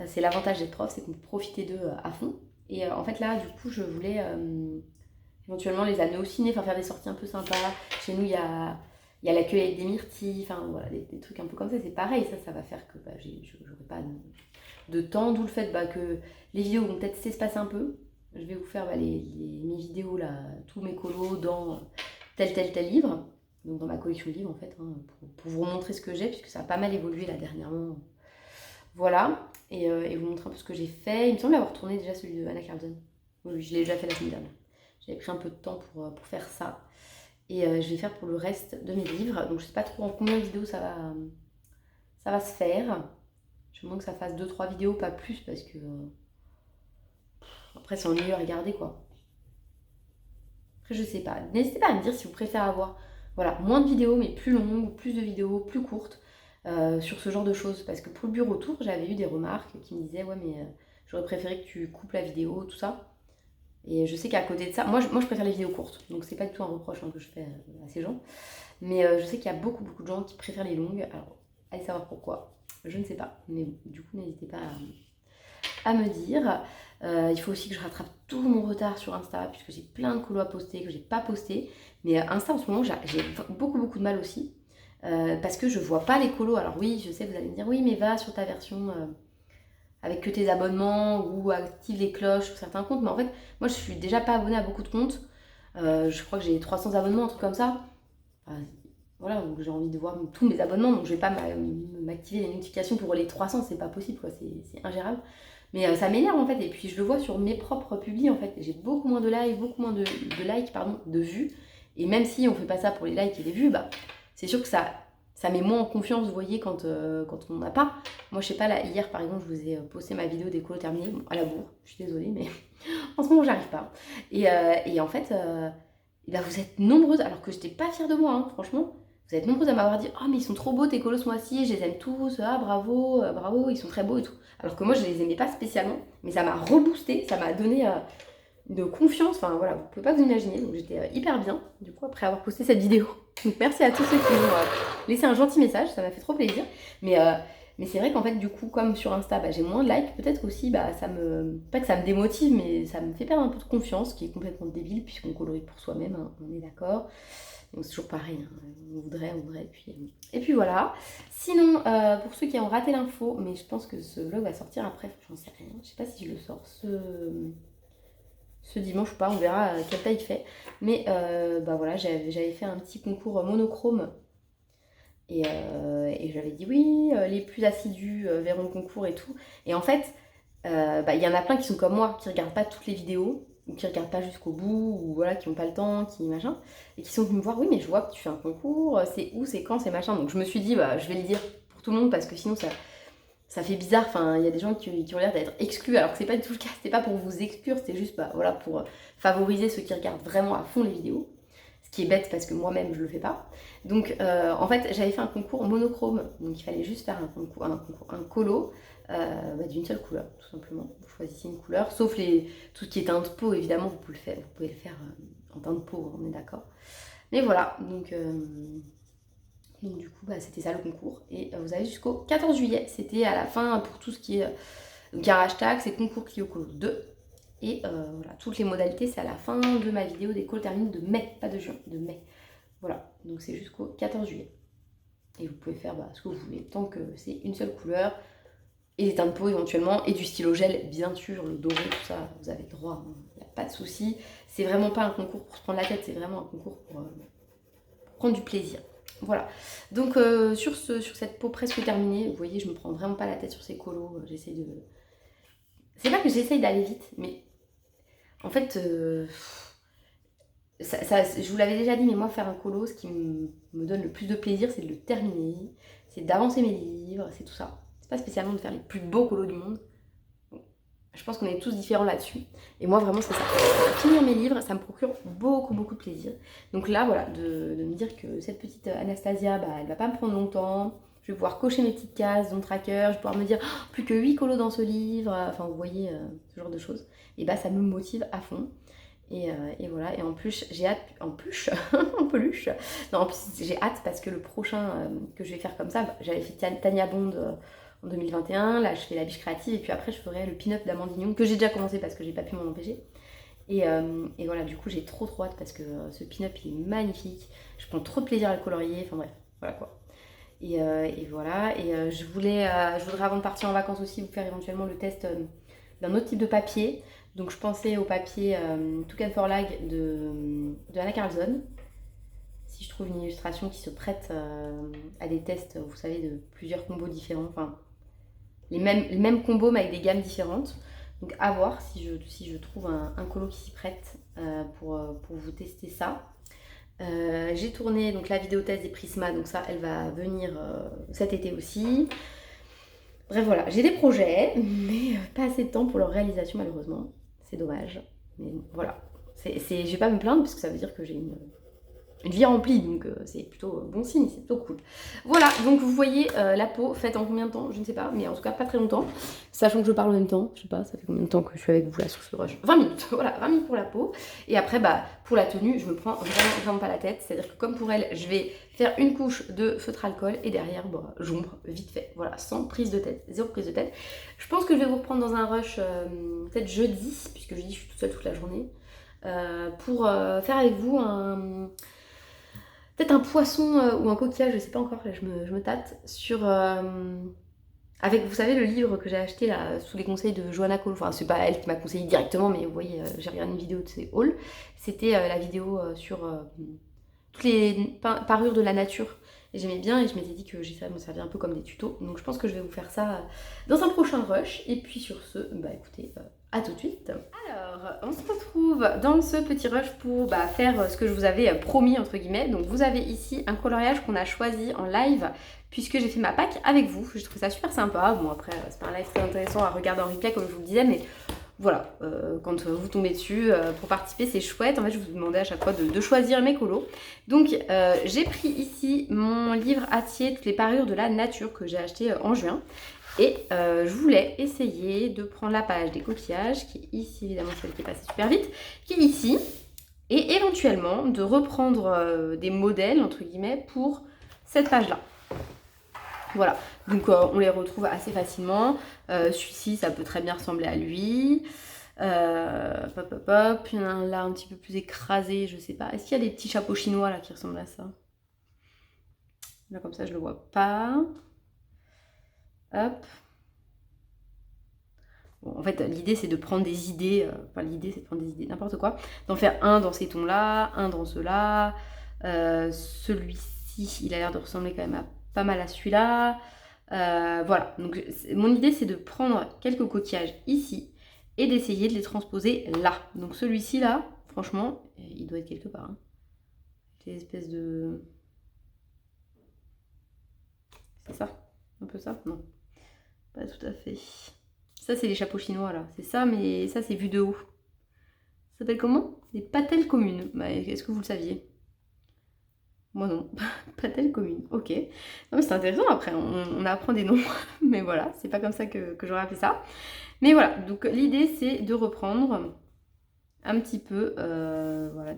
Speaker 1: C'est l'avantage d'être prof, c'est qu'on peut profiter d'eux à fond. Et en fait, là, du coup, je voulais éventuellement les amener au ciné, faire des sorties un peu sympas. Chez nous, il y a l'accueil avec des myrtilles, enfin voilà, des trucs un peu comme ça. C'est pareil, ça va faire que j'aurai pas de temps. D'où le fait que les vidéos vont peut-être s'espacer un peu. Je vais vous faire mes vidéos, là, tous mes colos dans tel livre. Donc dans ma collection de livres en fait, hein, pour vous montrer ce que j'ai, puisque ça a pas mal évolué là dernièrement. Voilà, et vous montrer un peu ce que j'ai fait. Il me semble avoir tourné déjà celui de Anna Carlson. Oui, je l'ai déjà fait la semaine dernière. J'avais pris un peu de temps pour faire ça. Et je vais faire pour le reste de mes livres. Donc je sais pas trop en combien de vidéos ça va se faire. Je me demande que ça fasse 2-3 vidéos, pas plus, parce que après c'est ennuyeux à regarder quoi. Après je sais pas. N'hésitez pas à me dire si vous préférez avoir moins de vidéos mais plus longues, ou plus de vidéos plus courtes sur ce genre de choses. Parce que pour le bureau tour, j'avais eu des remarques qui me disaient ouais mais j'aurais préféré que tu coupes la vidéo, tout ça. Et je sais qu'à côté de ça, moi je préfère les vidéos courtes, donc c'est pas du tout un reproche que je fais à ces gens. Mais je sais qu'il y a beaucoup de gens qui préfèrent les longues. Alors allez savoir pourquoi, je ne sais pas. Mais du coup n'hésitez pas à me dire. Il faut aussi que je rattrape tout mon retard sur Insta, puisque j'ai plein de colos à poster que j'ai pas posté. Mais Insta en ce moment j'ai beaucoup de mal aussi, parce que je vois pas les colos. Alors oui, je sais, vous allez me dire oui mais va sur ta version avec que tes abonnements ou active les cloches sur certains comptes. Mais en fait, moi je suis déjà pas abonnée à beaucoup de comptes. Je crois que j'ai 300 abonnements, un truc comme ça. Voilà, donc j'ai envie de voir tous mes abonnements, donc je vais pas m'activer les notifications pour les 300, c'est pas possible, quoi, c'est ingérable. Mais ça m'énerve en fait, et puis je le vois sur mes propres publis en fait. J'ai beaucoup moins de likes, de vues. Et même si on fait pas ça pour les likes et les vues, c'est sûr que ça met moins en confiance, vous voyez, quand on n'a pas. Moi, je sais pas, là, hier, par exemple, je vous ai posté ma vidéo des colos terminés, à la bourre, je suis désolée, mais en ce moment, j'arrive pas. Et en fait, vous êtes nombreuses, alors que j'étais pas fière de moi, hein, franchement. Vous êtes nombreuses à m'avoir dit « Oh, mais ils sont trop beaux tes colos ce mois-ci, je les aime tous, ah, bravo, bravo, ils sont très beaux et tout. » Alors que moi, je les aimais pas spécialement, mais ça m'a reboosté, ça m'a donné de confiance, enfin voilà, vous pouvez pas vous imaginer, donc j'étais hyper bien, du coup, après avoir posté cette vidéo. Donc merci à tous ceux qui m'ont laissé un gentil message, ça m'a fait trop plaisir. Mais c'est vrai qu'en fait, du coup, comme sur Insta, j'ai moins de likes, peut-être aussi, pas que ça me démotive, mais ça me fait perdre un peu de confiance, ce qui est complètement débile, puisqu'on colorie pour soi-même, hein, on est d'accord. Donc c'est toujours pareil, hein, on voudrait, et puis voilà. Sinon, pour ceux qui ont raté l'info, mais je pense que ce vlog va sortir après, j'en sais rien, je sais pas si je le sors ce dimanche ou pas, on verra quelle taille il fait. Mais voilà, j'avais fait un petit concours monochrome. Et j'avais dit oui, les plus assidus verront le concours et tout. Et en fait, il y en a plein qui sont comme moi, qui regardent pas toutes les vidéos, ou qui regardent pas jusqu'au bout, ou voilà, qui ont pas le temps, qui machin, et qui sont venus me voir, oui mais je vois que tu fais un concours, c'est où, c'est quand, c'est machin. Donc je me suis dit, je vais le dire pour tout le monde, parce que sinon ça fait bizarre, enfin il y a des gens qui ont l'air d'être exclus, alors que c'est pas du tout le cas, c'était pas pour vous exclure, c'était juste voilà, pour favoriser ceux qui regardent vraiment à fond les vidéos. Ce qui est bête parce que moi-même je le fais pas. Donc en fait j'avais fait un concours monochrome, donc il fallait juste faire un colo d'une seule couleur tout simplement. Vous choisissez une couleur, sauf tout ce qui est teint de peau évidemment, vous pouvez le faire en teint de peau, on est d'accord. Mais voilà, donc du coup c'était ça le concours. Et vous avez jusqu'au 14 juillet, c'était à la fin pour tout ce qui est... donc il y a un hashtag, c'est concours Clio Colo 2. Et voilà, toutes les modalités, c'est à la fin de ma vidéo des colos terminés de mai, pas de juin, de mai. Voilà, donc c'est jusqu'au 14 juillet. Et vous pouvez faire ce que vous voulez, tant que c'est une seule couleur, et des teintes de peau éventuellement, et du stylo gel, bien sûr, le doré, tout ça, vous avez le droit, il n'y a pas de souci. C'est vraiment pas un concours pour se prendre la tête, c'est vraiment un concours pour prendre du plaisir. Voilà, donc sur cette peau presque terminée, vous voyez, je me prends vraiment pas la tête sur ces colos, j'essaie de... C'est pas que j'essaye d'aller vite, mais en fait, je vous l'avais déjà dit, mais moi faire un colo, ce qui me donne le plus de plaisir, c'est de le terminer, c'est d'avancer mes livres, c'est tout ça. C'est pas spécialement de faire les plus beaux colos du monde. Je pense qu'on est tous différents là-dessus. Et moi vraiment c'est ça. Finir mes livres, ça me procure beaucoup de plaisir. Donc là voilà, de me dire que cette petite Anastasia, elle va pas me prendre longtemps. je vais pouvoir cocher mes petites cases dans le tracker, je vais pouvoir me dire oh, plus que 8 colos dans ce livre, enfin vous voyez ce genre de choses. Et bah ça me motive à fond. Et voilà, et en plus j'ai hâte, en plus, en peluche, non en plus j'ai hâte parce que le prochain que je vais faire comme ça, j'avais fait Tania Bond en 2021, là je fais la biche créative et puis après je ferai le pin-up d'Amandine Young que j'ai déjà commencé parce que j'ai pas pu m'en empêcher. Et voilà, du coup j'ai trop hâte parce que ce pin-up il est magnifique, je prends trop de plaisir à le colorier, enfin bref, voilà quoi. Et voilà, et je voudrais avant de partir en vacances aussi vous faire éventuellement le test d'un autre type de papier. Donc je pensais au papier Toucan for Lag de Anna Carlson. Si je trouve une illustration qui se prête à des tests, vous savez, de plusieurs combos différents, enfin les mêmes combos mais avec des gammes différentes. Donc à voir si je trouve un colo qui s'y prête pour vous tester ça. J'ai tourné donc la vidéo test des Prisma, donc ça elle va venir cet été aussi. Bref voilà, j'ai des projets, mais pas assez de temps pour leur réalisation malheureusement. C'est dommage, mais voilà. Je vais pas me plaindre parce que ça veut dire que j'ai une vie remplie, donc c'est plutôt bon signe, c'est plutôt cool. Voilà, donc vous voyez la peau faite en combien de temps, je ne sais pas, mais en tout cas pas très longtemps. Sachant que je parle en même temps, je sais pas, ça fait combien de temps que je suis avec vous là sur ce rush. 20 minutes, voilà, 20 minutes pour la peau. Et après, bah, pour la tenue, je me prends vraiment pas la tête. C'est-à-dire que comme pour elle, je vais faire une couche de feutre alcool et derrière, bah, j'ombre vite fait. Voilà, sans prise de tête, zéro prise de tête. Je pense que je vais vous reprendre dans un rush peut-être jeudi, puisque jeudi je suis toute seule toute la journée, pour faire avec vous peut-être un poisson ou un coquillage, je sais pas encore, là je me tâte, sur... avec, vous savez, le livre que j'ai acheté là, sous les conseils de Johanna Cole, enfin c'est pas elle qui m'a conseillé directement, mais vous voyez, j'ai regardé une vidéo de ses hauls. C'était la vidéo sur toutes les parures de la nature. Et j'aimais bien et je m'étais dit que ça me servait un peu comme des tutos. Donc je pense que je vais vous faire ça dans un prochain rush. Et puis sur ce, bah écoutez, à tout de suite. Alors, on se retrouve dans ce petit rush pour faire ce que je vous avais promis, entre guillemets. Donc vous avez ici un coloriage qu'on a choisi en live, puisque j'ai fait ma pack avec vous. Je trouve ça super sympa. Bon après, c'est pas un live très intéressant à regarder en replay comme je vous le disais, mais voilà, quand vous tombez dessus pour participer, c'est chouette. En fait, je vous demandais à chaque fois de choisir mes colos. Donc, j'ai pris ici mon livre Hatier, toutes les parures de la nature que j'ai acheté en juin. Et je voulais essayer de prendre la page des coquillages, qui est ici, évidemment celle qui est passée super vite, qui est ici, et éventuellement de reprendre des modèles, entre guillemets, pour cette page-là. Voilà, donc on les retrouve assez facilement. Celui-ci, ça peut très bien ressembler à lui. Hop, hop, hop. Il y en a un là un petit peu plus écrasé, je sais pas. Est-ce qu'il y a des petits chapeaux chinois là qui ressemblent à ça? Là, comme ça, je le vois pas. Hop. Bon, en fait, l'idée, c'est de prendre des idées. Enfin, l'idée, c'est de prendre des idées, n'importe quoi. D'en faire un dans ces tons-là, un dans ceux-là. Celui-ci, il a l'air de ressembler quand même pas mal à celui-là. Voilà, donc mon idée c'est de prendre quelques coquillages ici et d'essayer de les transposer là. Donc celui-ci là, franchement, il doit être quelque part. Hein. Des espèces de... C'est ça? Un peu ça? Non, pas tout à fait. Ça c'est les chapeaux chinois là, c'est ça, mais ça c'est vu de haut. Ça s'appelle comment? Des patelles communes. Bah, est-ce que vous le saviez? Moi non, patelle commune, ok. Non mais c'est intéressant après, on apprend des noms, mais voilà, c'est pas comme ça que j'aurais appelé ça. Mais voilà, donc l'idée c'est de reprendre un petit peu voilà,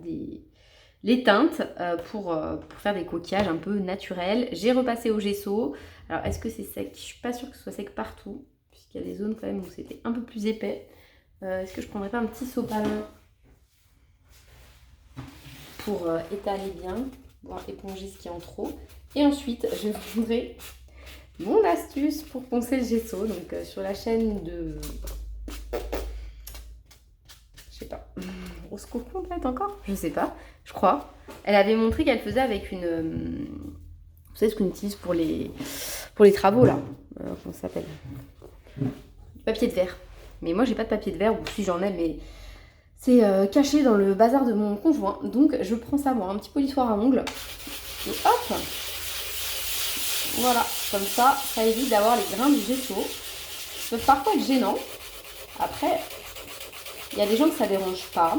Speaker 1: les teintes pour faire des coquillages un peu naturels. J'ai repassé au gesso, alors est-ce que c'est sec? Je suis pas sûre que ce soit sec partout, puisqu'il y a des zones quand même où c'était un peu plus épais. Est-ce que je prendrais pas un petit sopalin pour étaler bien? Éponger ce qui est en trop. Et ensuite, je vous donnerai mon astuce pour poncer le gesso. Donc, sur la chaîne de... Je sais pas. Roscoe peut-être encore? Je sais pas. Je crois. Elle avait montré qu'elle faisait avec une... Vous savez ce qu'on utilise pour les travaux, là. Comment ça s'appelle? Du papier de verre. Mais moi, j'ai pas de papier de verre. Ou si j'en ai, mais... C'est caché dans le bazar de mon conjoint. Donc je prends ça, moi, un petit polissoir à ongles. Et hop! Voilà, comme ça évite d'avoir les grains du gesso. Ça peut parfois être gênant. Après, il y a des gens que ça dérange pas.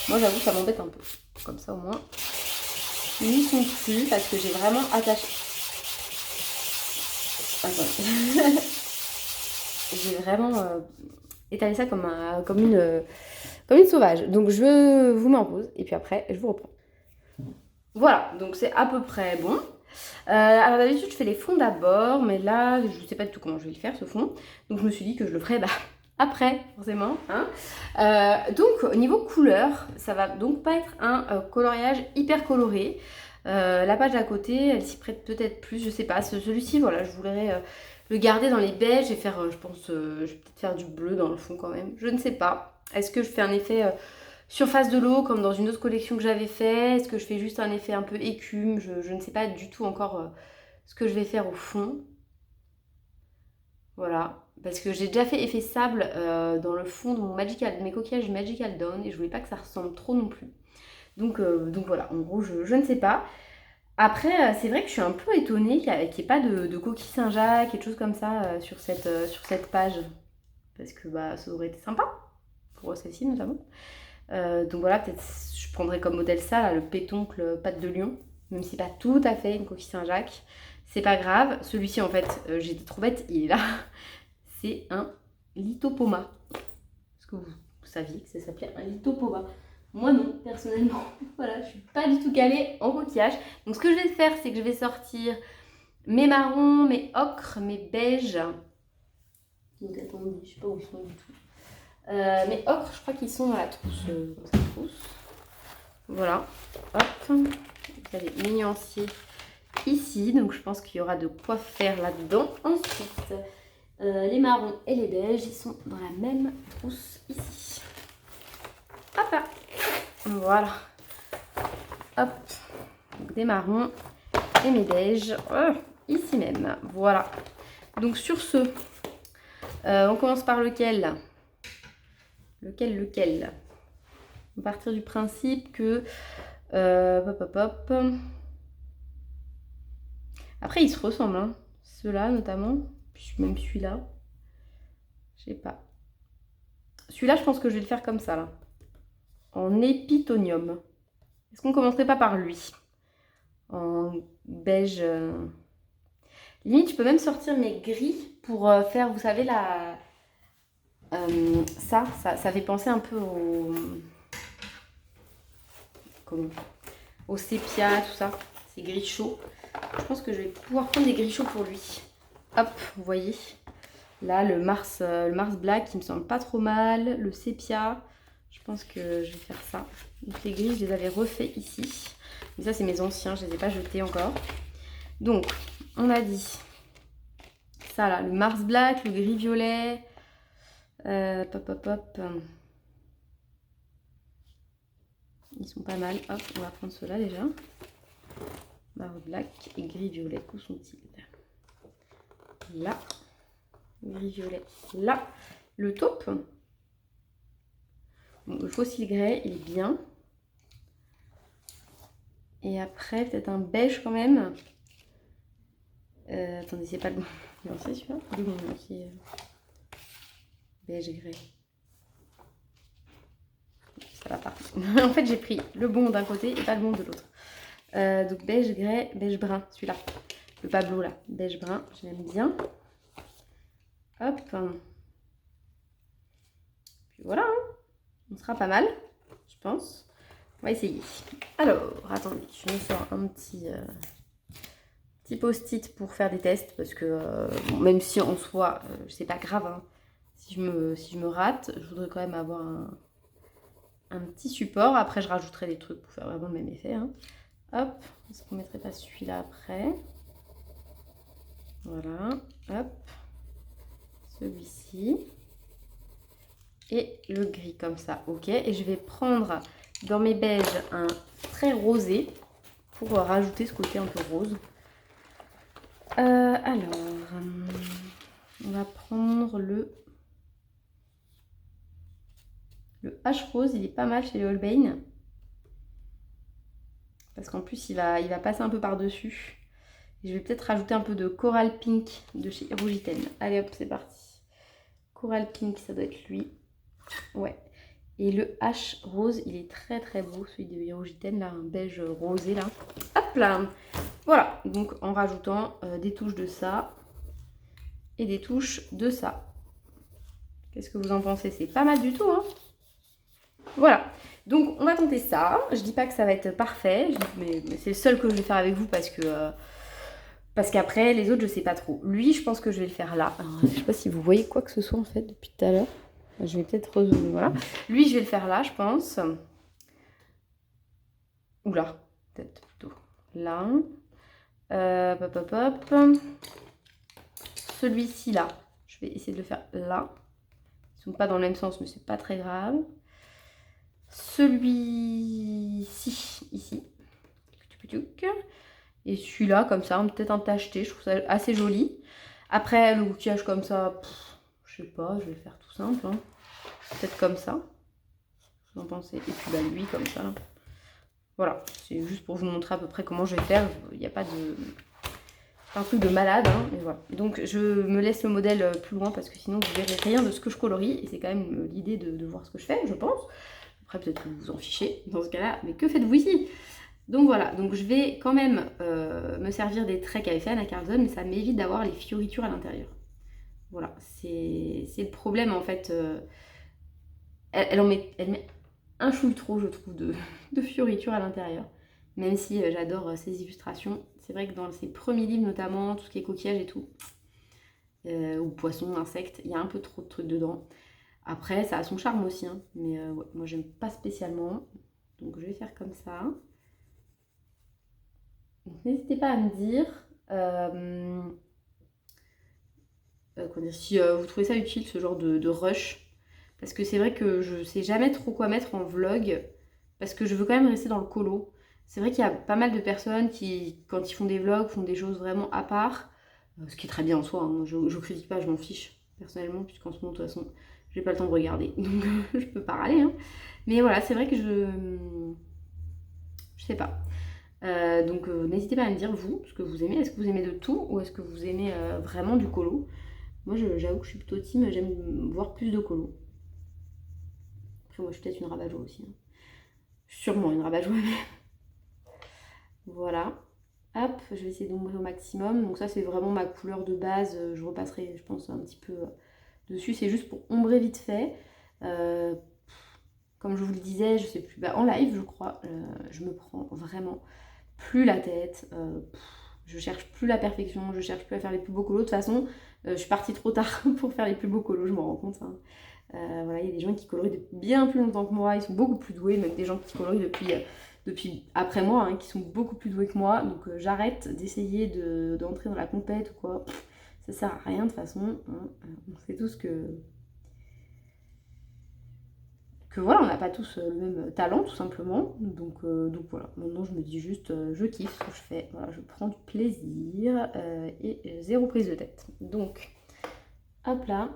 Speaker 1: Moi, j'avoue, ça m'embête un peu. Comme ça, au moins, ils n'y sont plus parce que j'ai vraiment attaché. attendez. J'ai vraiment étalé ça comme une sauvage. Donc je vous mets en pause et puis après je vous reprends. Voilà, donc c'est à peu près bon. Alors d'habitude je fais les fonds d'abord, mais là je ne sais pas du tout comment je vais le faire ce fond. Donc je me suis dit que je le ferais après forcément. Hein. Donc au niveau couleur, ça va donc pas être un coloriage hyper coloré. La page d'à côté, elle s'y prête peut-être plus, je sais pas. Celui-ci, voilà, je voudrais le garder dans les beiges et faire, je pense, je vais peut-être faire du bleu dans le fond quand même. Je ne sais pas. Est-ce que je fais un effet surface de l'eau comme dans une autre collection que j'avais fait? Est-ce que je fais juste un effet un peu écume? Je ne sais pas du tout encore ce que je vais faire au fond. Voilà. Parce que j'ai déjà fait effet sable dans le fond de mes coquillages Magical Dawn et je voulais pas que ça ressemble trop non plus. Donc voilà, en gros, je ne sais pas. Après, c'est vrai que je suis un peu étonnée qu'il n'y ait pas de coquille Saint-Jacques et de choses comme ça sur cette page. Parce que bah, ça aurait été sympa, pour celle-ci notamment. Donc voilà, peut-être je prendrais comme modèle ça, là, le pétoncle patte de lion. Même si c'est pas tout à fait une coquille Saint-Jacques. C'est pas grave. Celui-ci, en fait, j'étais trop bête, il est là. C'est un lithopoma. Est-ce que vous saviez que ça s'appelait un lithopoma? Moi non, personnellement. Voilà, je suis pas du tout calée en coquillage. Donc ce que je vais faire, c'est que je vais sortir mes marrons, mes ocres, mes beiges. Donc attendez, je sais pas où ils sont du tout. Mes ocres, je crois qu'ils sont dans la trousse. Dans cette trousse. Voilà. Hop. Vous avez mes nuanciers ici. Donc je pense qu'il y aura de quoi faire là-dedans. Ensuite, les marrons et les beiges, ils sont dans la même trousse ici. Hop là. Voilà. Hop. Donc des marrons et mes beiges. Ici même. Voilà. Donc sur ce, on commence par lequel? Lequel? On va partir du principe que... hop. Après, ils se ressemblent. Hein. Ceux-là, notamment. Puis même celui-là. Je sais pas. Celui-là, je pense que je vais le faire comme ça, là. En épitonium. Est-ce qu'on commencerait pas par lui? En beige. Limite, je peux même sortir mes gris pour faire, vous savez, ça fait penser un peu au sépia, tout ça. C'est gris chaud. Je pense que je vais pouvoir prendre des gris chauds pour lui. Hop, vous voyez. Là, le Mars Black, qui me semble pas trop mal. Le sépia. Je pense que je vais faire ça. Donc les gris, je les avais refaits ici. Mais ça, c'est mes anciens. Je les ai pas jetés encore. Donc, on a dit ça là. Le Mars Black, le gris violet. Hop. Ils sont pas mal. Hop, on va prendre ceux-là déjà. Mars Black et gris violet. Où sont-ils? Là. Gris violet. Là. Le taupe. Bon, le fossile grey, il est bien. Et après, peut-être un beige quand même. Attendez, c'est pas le bon. Non, c'est celui-là. Le bon aussi. Beige grey. Ça va pas. En fait, j'ai pris le bon d'un côté et pas le bon de l'autre. Donc beige grey, beige brun, celui-là. Le Pablo là. Beige brun, je l'aime bien. Hop. Puis voilà. Hein. On sera pas mal, je pense. On va essayer. Alors, attendez, je me sors un petit post-it pour faire des tests parce que bon, même si en soi, c'est pas grave. Hein, si je me rate, je voudrais quand même avoir un petit support. Après, je rajouterai des trucs pour faire vraiment le même effet. Hein. Hop, est-ce qu'on mettrait pas celui-là après? Voilà, hop. Celui-ci. Et le gris comme ça, ok. Et je vais prendre dans mes beiges un très rosé pour rajouter ce côté un peu rose. Alors, on va prendre le H rose, il est pas mal chez les Holbein. Parce qu'en plus, il va passer un peu par-dessus. Je vais peut-être rajouter un peu de Coral Pink de chez Rougiten. Allez hop, c'est parti. Coral Pink, ça doit être lui. Ouais. Et le H rose, il est très très beau, celui de Rougiten, là, un beige rosé là. Hop là. Voilà, donc en rajoutant des touches de ça. et des touches de ça. Qu'est-ce que vous en pensez? C'est pas mal du tout, hein? Voilà, donc on va tenter ça. Je dis pas que ça va être parfait, mais c'est le seul que je vais faire avec vous parce qu'après les autres je sais pas trop. Lui je pense que je vais le faire là. Alors, je sais pas si vous voyez quoi que ce soit en fait depuis tout à l'heure. Je vais peut-être voilà. Lui je vais le faire là je pense. Ou là, peut-être plutôt là. Hop hop hop. Celui-ci là, je vais essayer de le faire là. Ils sont pas dans le même sens mais c'est pas très grave. Celui-ci, ici. Et celui-là, comme ça, peut-être un tacheté. Je trouve ça assez joli. Après, le outillage comme ça, je sais pas, je vais le faire tout simple. Hein. Peut-être comme ça. Vous en pensez? Et puis bah, lui, comme ça. Voilà, c'est juste pour vous montrer à peu près comment je vais faire. Il n'y a pas de... un truc de malade, hein, mais voilà. Donc je me laisse le modèle plus loin parce que sinon vous verrez rien de ce que je colorie. Et c'est quand même l'idée de voir ce que je fais, je pense. Après, peut-être que vous vous en fichez dans ce cas-là, mais que faites-vous ici? Donc voilà, donc je vais quand même me servir des traits qu'avait fait Anna Carlson, mais ça m'évite d'avoir les fioritures à l'intérieur. Voilà, c'est le problème en fait. Elle met un chouille trop, je trouve, de fioritures à l'intérieur. Même si j'adore ses illustrations. C'est vrai que dans ses premiers livres, notamment, tout ce qui est coquillage et tout, ou poissons, insectes, il y a un peu trop de trucs dedans. Après, ça a son charme aussi, hein, mais ouais, moi j'aime pas spécialement. Donc je vais faire comme ça. Donc n'hésitez pas à me dire, si vous trouvez ça utile, ce genre de rush. Parce que c'est vrai que je sais jamais trop quoi mettre en vlog, parce que je veux quand même rester dans le colo. C'est vrai qu'il y a pas mal de personnes qui, quand ils font des vlogs, font des choses vraiment à part, ce qui est très bien en soi, hein. Je critique pas, je m'en fiche, personnellement, puisqu'en ce moment, de toute façon, j'ai pas le temps de regarder, donc je peux pas râler. Hein. Mais voilà, c'est vrai que je sais pas. Donc n'hésitez pas à me dire vous ce que vous aimez. Est-ce que vous aimez de tout ou est-ce que vous aimez vraiment du colo? Moi j'avoue que je suis plutôt team, j'aime voir plus de colo. Après moi je suis peut-être une rabat-joie aussi. Hein. Sûrement une rabat-joie. Voilà. Hop, je vais essayer d'ombrer au maximum. Donc ça c'est vraiment ma couleur de base. Je repasserai je pense un petit peu dessus. C'est juste pour ombrer vite fait. Comme je vous le disais, je sais plus, en live je crois, je me prends vraiment plus la tête. Je cherche plus la perfection, je cherche plus à faire les plus beaux colos. De toute façon, je suis partie trop tard pour faire les plus beaux colos, je m'en rends compte. Hein. Voilà, il y a des gens qui colorient depuis bien plus longtemps que moi, ils sont beaucoup plus doués, même des gens qui colorient depuis après moi, hein, qui sont beaucoup plus doués que moi. Donc j'arrête d'essayer d'entrer dans la compète ou quoi. Ça sert à rien de toute façon. Hein. On sait tous que voilà, on n'a pas tous le même talent tout simplement. Donc voilà, maintenant je me dis juste, je kiffe ce que je fais. Voilà, je prends du plaisir et zéro prise de tête. Donc, hop là,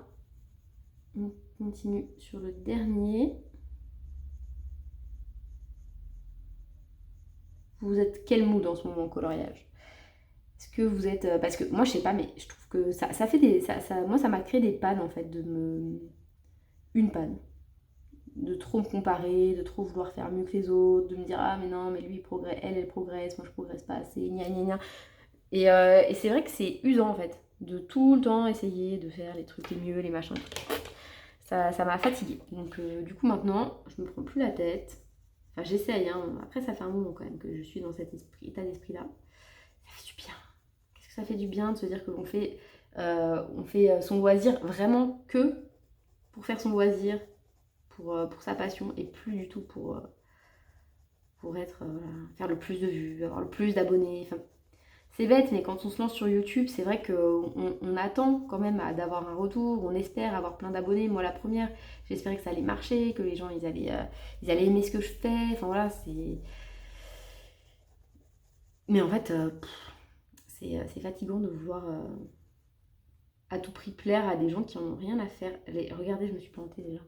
Speaker 1: on continue sur le dernier. Vous êtes quel mood en ce moment au coloriage? Est-ce que vous êtes... parce que moi je sais pas, mais je trouve que ça fait des... moi ça m'a créé des pannes en fait, une panne. De trop me comparer, de trop vouloir faire mieux que les autres, de me dire ah mais non mais lui il progresse, elle progresse, moi je progresse pas assez, gna gna gna. Et c'est vrai que c'est usant en fait, de tout le temps essayer de faire les trucs les mieux, les machins. Ça m'a fatiguée. Donc du coup maintenant je me prends plus la tête. Enfin j'essaye, hein. Après ça fait un moment quand même que je suis dans cet état d'esprit là. Ça fait du bien. Qu'est-ce que ça fait du bien de se dire que on fait son loisir vraiment que pour faire son loisir, pour sa passion et plus du tout pour être, faire le plus de vues, avoir le plus d'abonnés. Enfin, c'est bête, mais quand on se lance sur YouTube, c'est vrai qu'on attend quand même d'avoir un retour, on espère avoir plein d'abonnés. Moi, la première, j'espérais que ça allait marcher, que les gens ils allaient aimer ce que je fais. Enfin voilà, c'est. Mais en fait, c'est fatigant de vouloir à tout prix plaire à des gens qui en ont rien à faire. Regardez, je me suis plantée déjà.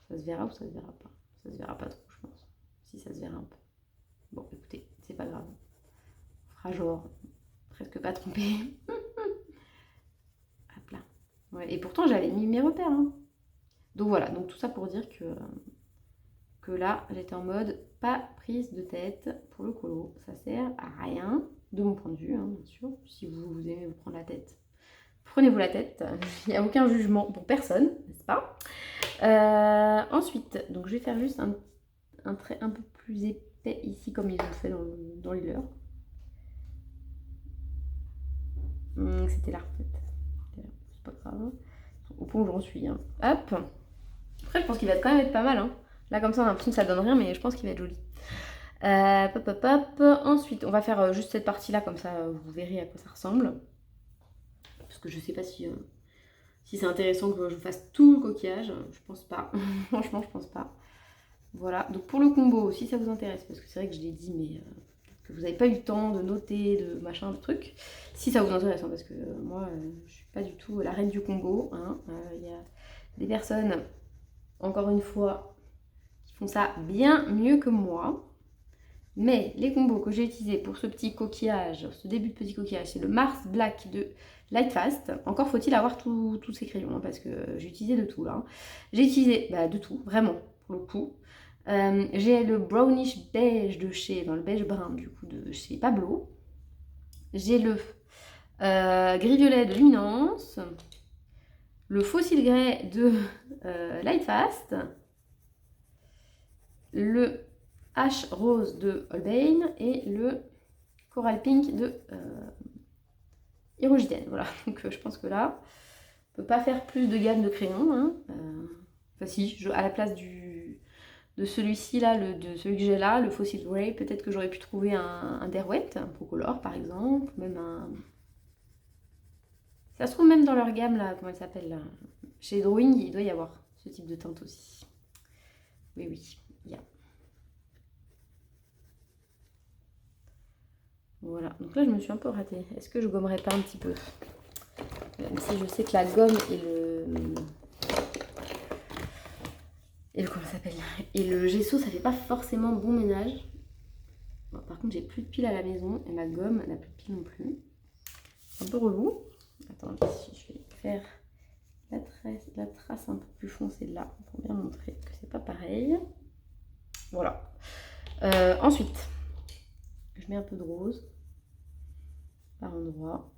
Speaker 1: Ça se verra ou ça se verra pas? Ça se verra pas trop, je pense. Si, ça se verra un peu. Bon, écoutez, c'est pas grave. On fera genre presque pas trompé. Hop là. Ouais, et pourtant, j'avais mis mes repères. Hein. Donc voilà, donc tout ça pour dire que là, j'étais en mode pas prise de tête pour le colo. Ça sert à rien. de mon point de vue, hein, bien sûr. Si vous aimez vous prendre la tête, prenez-vous la tête. Il n'y a aucun jugement pour personne, n'est-ce pas? Ensuite, donc je vais faire juste un trait un peu plus épais ici, comme ils ont fait dans les leurs. C'était là, en fait. C'est pas grave. Au point où j'en suis. Hein. Hop. Après, je pense qu'il va quand même être pas mal. Hein. Là, comme ça, on a l'impression que ça donne rien, mais je pense qu'il va être joli. Ensuite, on va faire juste cette partie-là, comme ça, vous verrez à quoi ça ressemble. Parce que je sais pas si c'est intéressant que je fasse tout le coquillage. Je pense pas. Franchement, je pense pas. Voilà. Donc, pour le combo, si ça vous intéresse, parce que c'est vrai que je l'ai dit, mais que vous n'avez pas eu le temps de noter, de machin, de trucs. Si ça vous intéresse, hein, parce que moi, je suis pas du tout la reine du combo. Hein. Y a des personnes, encore une fois, qui font ça bien mieux que moi. Mais les combos que j'ai utilisés pour ce petit coquillage, ce début de petit coquillage, c'est le Mars Black de Lightfast. Encore faut-il avoir tous ces crayons, hein, parce que j'ai utilisé de tout là. J'ai utilisé de tout, vraiment, pour le coup. J'ai le brownish beige de chez, le beige brun du coup de chez Pablo. J'ai le gris violet de Luminance. Le Fossil Grey de Lightfast. Le Ash Rose de Holbein et le Coral Pink de Hirogiten. Voilà, donc je pense que là, on peut pas faire plus de gamme de crayons. Hein. Enfin si, à la place de celui-ci là, de celui que j'ai là, le Fossil Grey, peut-être que j'aurais pu trouver un Derwent, un Procolor par exemple, même un... Ça se trouve même dans leur gamme là, comment elle s'appelle là. Chez Drawing, il doit y avoir ce type de teinte aussi. Oui, oui, il y a. Voilà, donc là je me suis un peu ratée. Est-ce que je gommerais pas un petit peu? Même si je sais que la gomme comment ça s'appelle? Et le gesso, ça fait pas forcément bon ménage. Bon, par contre, j'ai plus de piles à la maison et ma gomme n'a plus de piles non plus. Un peu relou. Attendez, je vais faire la trace un peu plus foncée là pour bien montrer que c'est pas pareil. Voilà. Ensuite, je mets un peu de rose par endroit.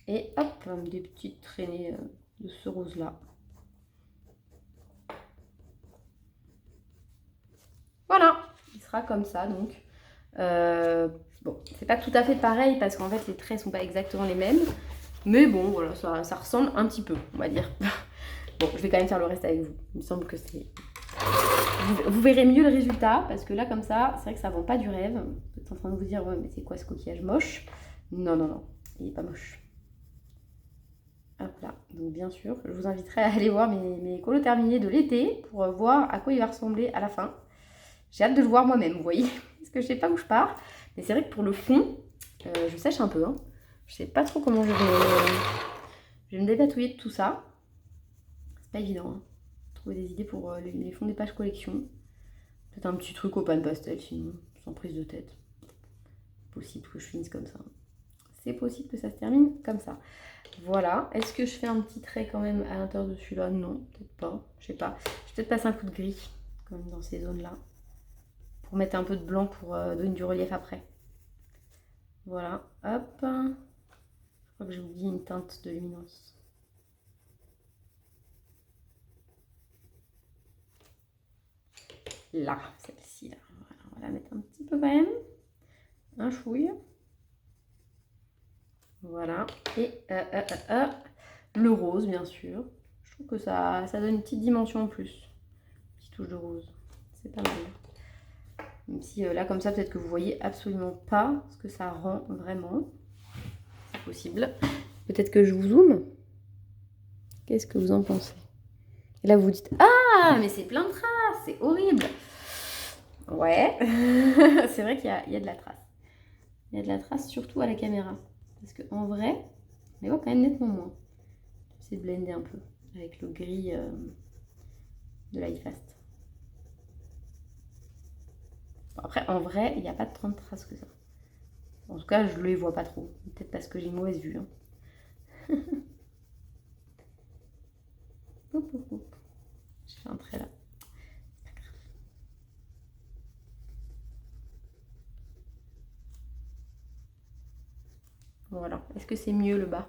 Speaker 1: Et hop, des petites traînées de ce rose là. Voilà, il sera comme ça donc. Bon, c'est pas tout à fait pareil parce qu'en fait les traits sont pas exactement les mêmes. Mais bon, voilà, ça ressemble un petit peu, on va dire. Bon, je vais quand même faire le reste avec vous. Il me semble que c'est... Vous verrez mieux le résultat parce que là, comme ça, c'est vrai que ça vend pas du rêve. Vous êtes en train de vous dire, ouais, mais c'est quoi ce coquillage moche? Non, non, non, il est pas moche. Hop là, donc bien sûr, je vous inviterai à aller voir mes colos terminés de l'été pour voir à quoi il va ressembler à la fin. J'ai hâte de le voir moi-même, vous voyez, parce que je sais pas où je pars. Mais c'est vrai que pour le fond, je sèche un peu. Hein. Je sais pas trop comment je vais me dépatouiller de tout ça. C'est pas évident. Hein. Trouver des idées pour les fonds des pages collection. Peut-être un petit truc au pan pastel, sinon, sans prise de tête. Possible que je finisse comme ça. C'est possible que ça se termine comme ça. Voilà. Est-ce que je fais un petit trait quand même à l'intérieur de celui-là? Non, peut-être pas. Je sais pas. Je vais peut-être passer un coup de gris, quand même, dans ces zones-là. Pour mettre un peu de blanc pour donner du relief après. Voilà. Hop. Je crois que j'ai oublié une teinte de luminance. Là, celle-ci. Là. Voilà, on va la mettre un petit peu quand même. Un chouille. Voilà. Et le rose, bien sûr. Je trouve que ça donne une petite dimension en plus. Une petite touche de rose. C'est pas mal. Même si là, comme ça, peut-être que vous voyez absolument pas ce que ça rend vraiment. C'est possible. Peut-être que je vous zoome. Qu'est-ce que vous en pensez? Et là, vous vous dites, ah, mais c'est plein de traces, c'est horrible. Ouais, c'est vrai qu'il y a de la trace. Il y a de la trace, surtout à la caméra. Parce qu'en vrai, on les voit quand même nettement moins. J'essaie de blender un peu avec le gris de Lightfast. Bon, après, en vrai, il n'y a pas tant de traces que ça. En tout cas, je ne les vois pas trop. Peut-être parce que j'ai une mauvaise vue. Hein. Voilà. Est-ce que c'est mieux le bas?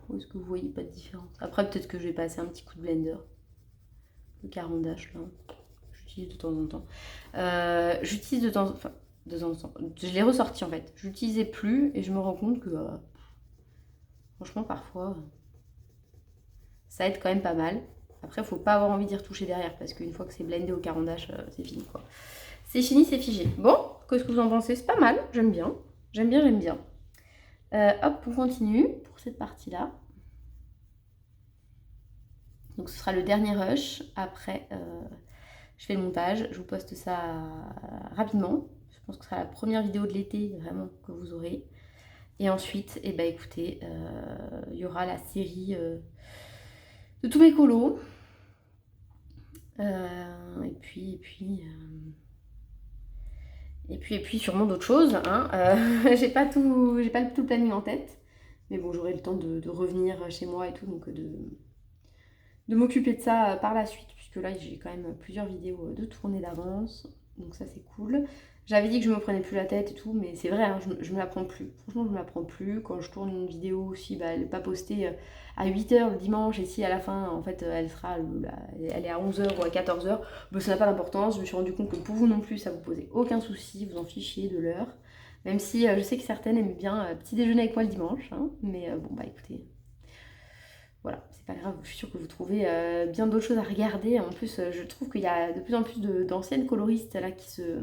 Speaker 1: Ou est-ce que vous voyez pas de différence? Après, peut-être que je vais passer un petit coup de blender. Le carandache, là. J'utilise de temps en temps. J'utilise de temps en temps. Enfin, de temps en temps. Je l'ai ressorti en fait. Je l'utilisais plus et je me rends compte que franchement, parfois, ça aide quand même pas mal. Après, faut pas avoir envie d'y retoucher derrière parce qu'une fois que c'est blendé au carandache, c'est fini quoi. C'est fini, c'est figé. Bon, qu'est-ce que vous en pensez? C'est pas mal, j'aime bien. J'aime bien, j'aime bien. Hop, on continue pour cette partie-là. Donc ce sera le dernier rush. Après, je fais le montage. Je vous poste ça rapidement. Je pense que ce sera la première vidéo de l'été vraiment que vous aurez. Et ensuite, eh ben, écoutez, il y aura la série de tous mes colos. Et puis sûrement d'autres choses. Hein. J'ai pas tout le planning en tête. Mais bon, j'aurai le temps de revenir chez moi et tout. Donc de m'occuper de ça par la suite. Puisque là, j'ai quand même plusieurs vidéos de tournée d'avance. Donc ça, c'est cool. J'avais dit que je me prenais plus la tête et tout, mais c'est vrai, hein, je me la prends plus. Franchement, je me la prends plus. Quand je tourne une vidéo aussi, bah, elle n'est pas postée à 8h le dimanche, et si à la fin, en fait, elle est à 11h ou à 14h, bah, ça n'a pas d'importance. Je me suis rendu compte que pour vous non plus, ça vous posait aucun souci, vous en fichiez de l'heure. Même si je sais que certaines aiment bien petit déjeuner avec moi le dimanche, hein, mais bon, bah écoutez, voilà, c'est pas grave, je suis sûre que vous trouvez bien d'autres choses à regarder. En plus, je trouve qu'il y a de plus en plus d'anciennes coloristes là qui se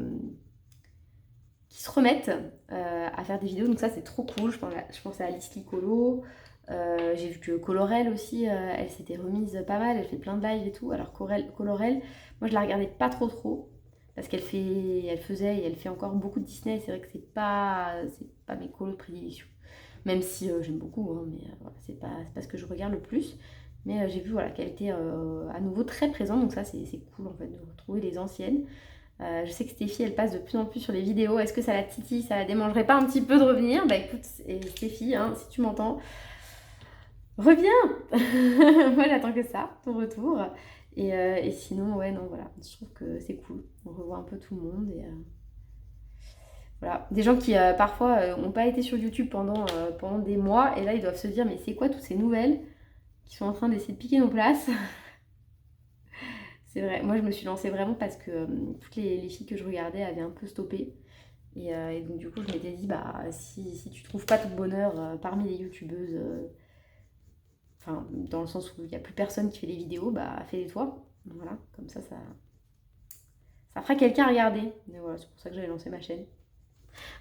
Speaker 1: remettent à faire des vidéos, donc ça c'est trop cool. Je pense à Alice Licolo, j'ai vu que Colorel aussi, elle s'était remise pas mal, elle fait plein de lives et tout. Alors Colorel, moi je la regardais pas trop, parce elle faisait et elle fait encore beaucoup de Disney, c'est vrai que c'est pas mes colos de prédilection. Même si j'aime beaucoup, hein, mais voilà, c'est pas ce que je regarde le plus. Mais j'ai vu voilà, qu'elle était à nouveau très présente, donc ça c'est cool en fait de retrouver les anciennes. Je sais que Stéphie, elle passe de plus en plus sur les vidéos. Est-ce que ça la titille, ça la démangerait pas un petit peu de revenir? Bah écoute, Stéphie, hein, si tu m'entends, reviens. Moi, j'attends que ça, ton retour. Et sinon, ouais, non, voilà, je trouve que c'est cool. On revoit un peu tout le monde. Et voilà. Des gens qui, parfois, n'ont pas été sur YouTube pendant des mois. Et là, ils doivent se dire, mais c'est quoi toutes ces nouvelles qui sont en train d'essayer de piquer nos places? C'est vrai, moi je me suis lancée vraiment parce que toutes les filles que je regardais avaient un peu stoppé. Et donc du coup je m'étais dit, bah si tu trouves pas tout le bonheur parmi les youtubeuses, enfin dans le sens où il n'y a plus personne qui fait les vidéos, bah fais-les toi. Voilà, comme ça fera quelqu'un à regarder. Et voilà, c'est pour ça que j'avais lancé ma chaîne.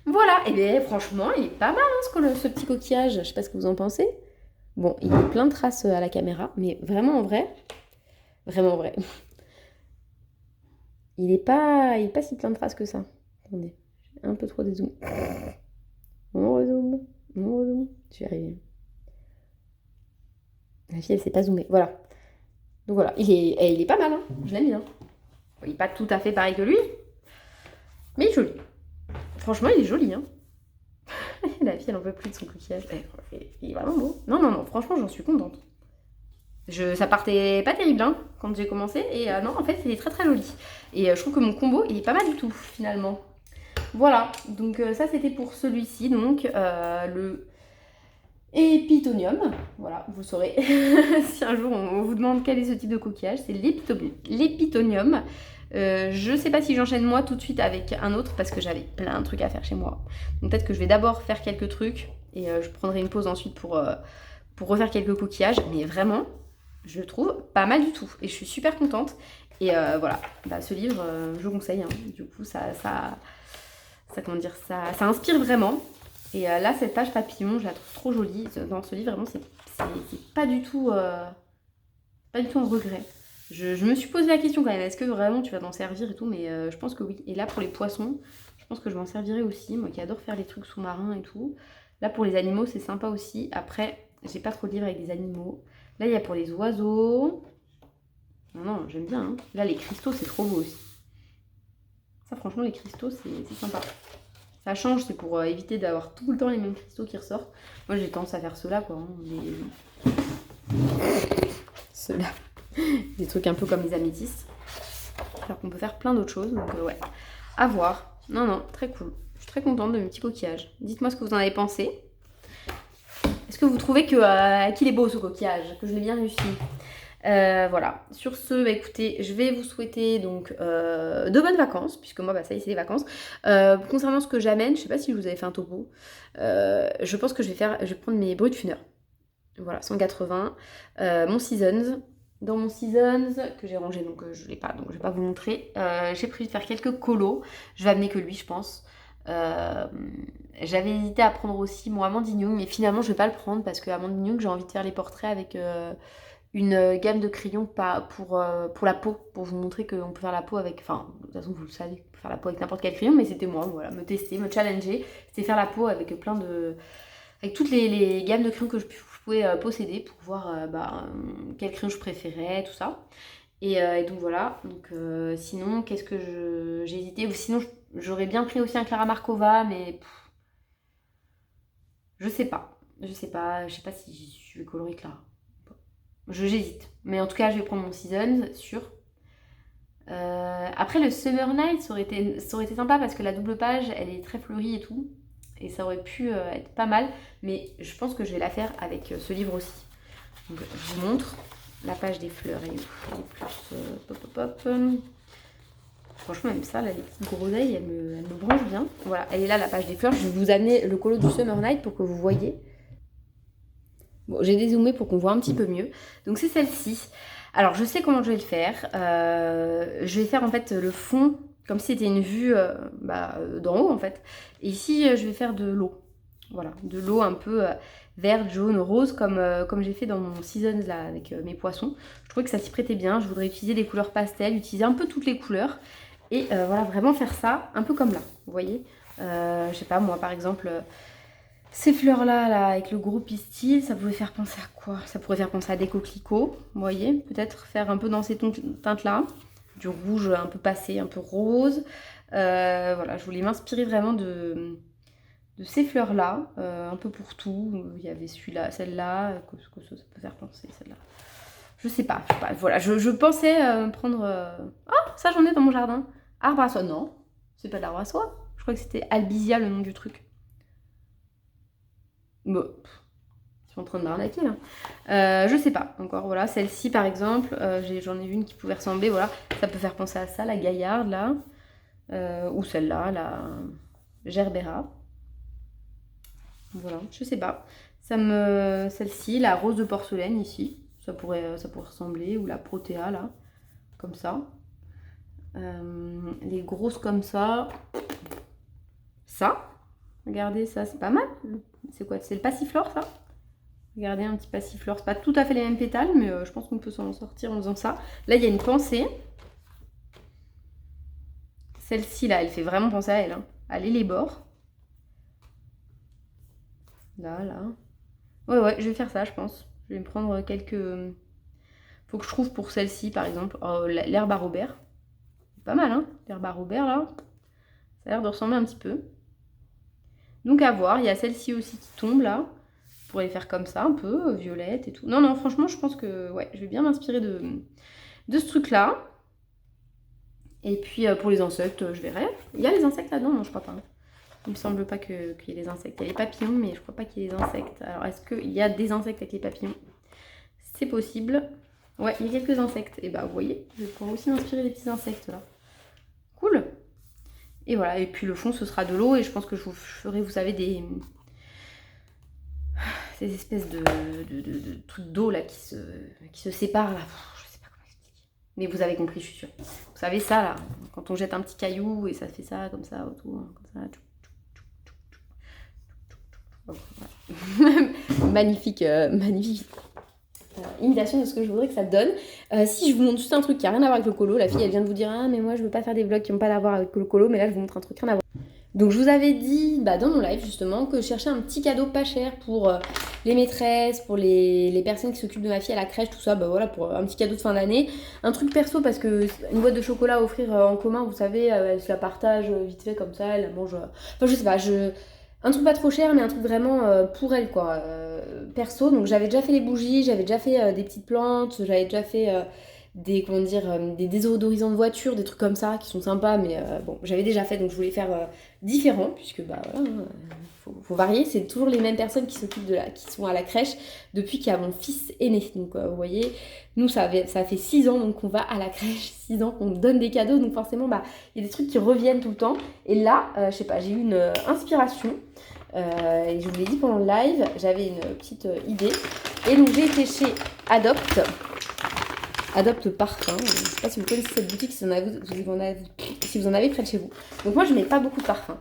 Speaker 1: Voilà, et bien franchement il est pas mal hein, ce petit coquillage, je sais pas ce que vous en pensez. Bon, il y a plein de traces à la caméra, mais vraiment en vrai, il est pas si plein de traces que ça. Attendez, j'ai un peu trop dézoomé. On rezoome. Je vais y arriver. La fille, elle s'est pas zoomée. Voilà. Donc voilà, il est pas mal, hein. Je l'aime bien. Il est pas tout à fait pareil que lui, mais il est joli. Franchement, il est joli, hein. La fille, elle en peut plus de son coquillage. Il est vraiment beau. Non, franchement, j'en suis contente. Ça partait pas terrible hein, quand j'ai commencé, et non, en fait, il est très très joli. Et je trouve que mon combo, il est pas mal du tout, finalement. Voilà, donc ça c'était pour celui-ci, donc le épitonium. Voilà, vous saurez si un jour on vous demande quel est ce type de coquillage, c'est l'épitonium. Je sais pas si j'enchaîne moi tout de suite avec un autre parce que j'avais plein de trucs à faire chez moi. Donc peut-être que je vais d'abord faire quelques trucs et je prendrai une pause ensuite pour refaire quelques coquillages. Mais vraiment, je le trouve pas mal du tout et je suis super contente. Et voilà, bah, ce livre, je vous conseille. Hein. Du coup, comment dire, ça inspire vraiment. Et là, cette page papillon, je la trouve trop jolie. Dans ce livre, vraiment, c'est pas du tout un regret. Je me suis posé la question quand même, est-ce que vraiment tu vas t'en servir et tout, mais je pense que oui. Et là, pour les poissons, je pense que je m'en servirai aussi. Moi qui adore faire les trucs sous-marins et tout. Là, pour les animaux, c'est sympa aussi. Après, j'ai pas trop de livres avec des animaux. Là, il y a pour les oiseaux. Non, j'aime bien. Hein. Là, les cristaux, c'est trop beau aussi. Ça, franchement, les cristaux, c'est sympa. Ça change, c'est pour éviter d'avoir tout le temps les mêmes cristaux qui ressortent. Moi, j'ai tendance à faire ceux-là, quoi. Hein, ceux-là. Des trucs un peu comme les améthystes. Alors qu'on peut faire plein d'autres choses. Donc, ouais. À voir. Non, très cool. Je suis très contente de mes petits coquillages. Dites-moi ce que vous en avez pensé. Est-ce que vous trouvez qu'il est beau ce coquillage, que je l'ai bien réussi? Voilà, sur ce, bah, écoutez, je vais vous souhaiter donc de bonnes vacances, puisque moi, bah, ça y est, c'est les vacances. Concernant ce que j'amène, je sais pas si je vous avais fait un topo, je pense que je vais prendre mes Brutfuner. Voilà, 180. Mon Seasons. Dans mon Seasons, que j'ai rangé, donc je l'ai pas, donc je vais pas vous montrer. J'ai prévu de faire quelques colos. Je vais amener que lui, je pense. J'avais hésité à prendre aussi mon Amandine Young, mais finalement, je vais pas le prendre parce que Amandine Young, j'ai envie de faire les portraits avec une gamme de crayons pour la peau, pour vous montrer qu'on peut faire la peau avec, enfin, de toute façon vous le savez, on peut faire la peau avec n'importe quel crayon, mais c'était moi, voilà, me tester, me challenger, c'était faire la peau avec avec toutes les gammes de crayons que je pouvais posséder pour voir quel crayon je préférais, tout ça. Et donc voilà, donc sinon, qu'est-ce que j'ai hésité, sinon j'aurais bien pris aussi un Clara Markova, mais je sais pas, je sais pas si je vais colorer Clara. J'hésite. Mais en tout cas, je vais prendre mon Season, sûr. Après, le Summer Night, ça aurait été sympa parce que la double page, elle est très fleurie et tout. Et ça aurait pu être pas mal. Mais je pense que je vais la faire avec ce livre aussi. Donc, je vous montre. La page des fleurs, elle est plus pop. Franchement, même ça, là, les petites groseilles, elle me branche bien. Voilà, elle est là, la page des fleurs. Je vais vous amener le colo du Summer Night pour que vous voyez. Bon, j'ai dézoomé pour qu'on voit un petit peu mieux. Donc c'est celle-ci. Alors je sais comment je vais le faire. Je vais faire en fait le fond comme si c'était une vue d'en haut en fait. Et ici je vais faire de l'eau. Voilà, de l'eau un peu verte, jaune, rose comme j'ai fait dans mon Seasons là avec mes poissons. Je trouvais que ça s'y prêtait bien. Je voudrais utiliser des couleurs pastel, utiliser un peu toutes les couleurs. Et voilà, vraiment faire ça un peu comme là. Vous voyez, je sais pas, moi par exemple... Ces fleurs-là, là, avec le gros pistil, ça pouvait faire penser à quoi? Ça pourrait faire penser à des coquelicots, vous voyez? Peut-être faire un peu dans ces teintes-là. Du rouge un peu passé, un peu rose. Voilà, je voulais m'inspirer vraiment de ces fleurs-là, un peu pour tout. Il y avait celui-là, celle-là, que ça peut faire penser, celle-là. Je sais pas. Voilà, je pensais prendre... Ah, ça j'en ai dans mon jardin. Arbre à soie, non. C'est pas de l'arbre à soie. Je crois que c'était Albizia, le nom du truc. Bon, je suis en train de m'arnaquer là. Je sais pas encore, voilà. Celle-ci par exemple, j'en ai vu une qui pouvait ressembler, voilà. Ça peut faire penser à ça, la Gaillarde là. Ou celle-là, la Gerbera. Voilà, je sais pas. Celle-ci, la rose de porcelaine ici, ça pourrait ressembler. Ou la Protea là, comme ça. Les grosses comme ça. Ça. Regardez ça, c'est pas mal. C'est quoi? C'est le passiflore ça? Regardez un petit passiflore. C'est pas tout à fait les mêmes pétales, mais je pense qu'on peut s'en sortir en faisant ça. Là, il y a une pensée. Celle-ci, là, elle fait vraiment penser à elle. Hein. Allez, les bords. Là. Ouais, je vais faire ça, je pense. Je vais me prendre quelques... Faut que je trouve pour celle-ci, par exemple, l'herbe à Robert. Pas mal, hein? L'herbe à Robert, là. Ça a l'air de ressembler un petit peu. Donc à voir, il y a celle-ci aussi qui tombe là. Je pourrais les faire comme ça, un peu, violette et tout. Non, franchement, je pense que ouais, je vais bien m'inspirer de ce truc-là. Et puis pour les insectes, je verrai. Il y a les insectes là-dedans? Non, je crois pas. Il me semble pas qu'il y ait les insectes. Il y a les papillons, mais je crois pas qu'il y ait les insectes. Alors, est-ce qu'il y a des insectes avec les papillons? C'est possible. Ouais, il y a quelques insectes. Et bah, vous voyez, je vais pouvoir aussi m'inspirer des petits insectes là. Cool! Et voilà, et puis le fond ce sera de l'eau et je pense que je vous ferai, vous savez, des espèces de trucs d'eau là qui se séparent là. Je sais pas comment expliquer. Mais vous avez compris, je suis sûre. Vous savez ça là, quand on jette un petit caillou et ça fait ça comme ça autour, comme ça. Magnifique, magnifique. Imitation de ce que je voudrais que ça donne. Si je vous montre juste un truc qui a rien à voir avec le colo, la fille elle vient de vous dire ah mais moi je veux pas faire des vlogs qui n'ont pas à voir avec le colo, mais là je vous montre un truc rien à voir. Donc je vous avais dit dans mon live justement que je cherchais un petit cadeau pas cher pour les maîtresses, pour les personnes qui s'occupent de ma fille à la crèche, tout ça, bah voilà, pour un petit cadeau de fin d'année. Un truc perso parce que une boîte de chocolat à offrir en commun, vous savez, elle se la partage vite fait comme ça, elle la mange. Enfin je sais pas, un truc pas trop cher, mais un truc vraiment pour elle, quoi. Perso, donc j'avais déjà fait les bougies, j'avais déjà fait des petites plantes, j'avais déjà fait comment dire, des désodorisants de voiture, des trucs comme ça qui sont sympas, mais bon, j'avais déjà fait, donc je voulais faire différent, puisque bah voilà, faut varier. C'est toujours les mêmes personnes qui s'occupent qui sont à la crèche depuis qu'il y a mon fils aîné. Donc vous voyez, nous ça fait 6 ans donc qu'on va à la crèche, 6 ans qu'on donne des cadeaux, donc forcément bah il y a des trucs qui reviennent tout le temps. Et là, je sais pas, j'ai eu une inspiration. Et je vous l'ai dit pendant le live, j'avais une petite idée. Et donc j'ai été chez Adopt Parfum. Je ne sais pas si vous connaissez cette boutique, si vous en avez près de chez vous. Donc moi je mets pas beaucoup de parfums.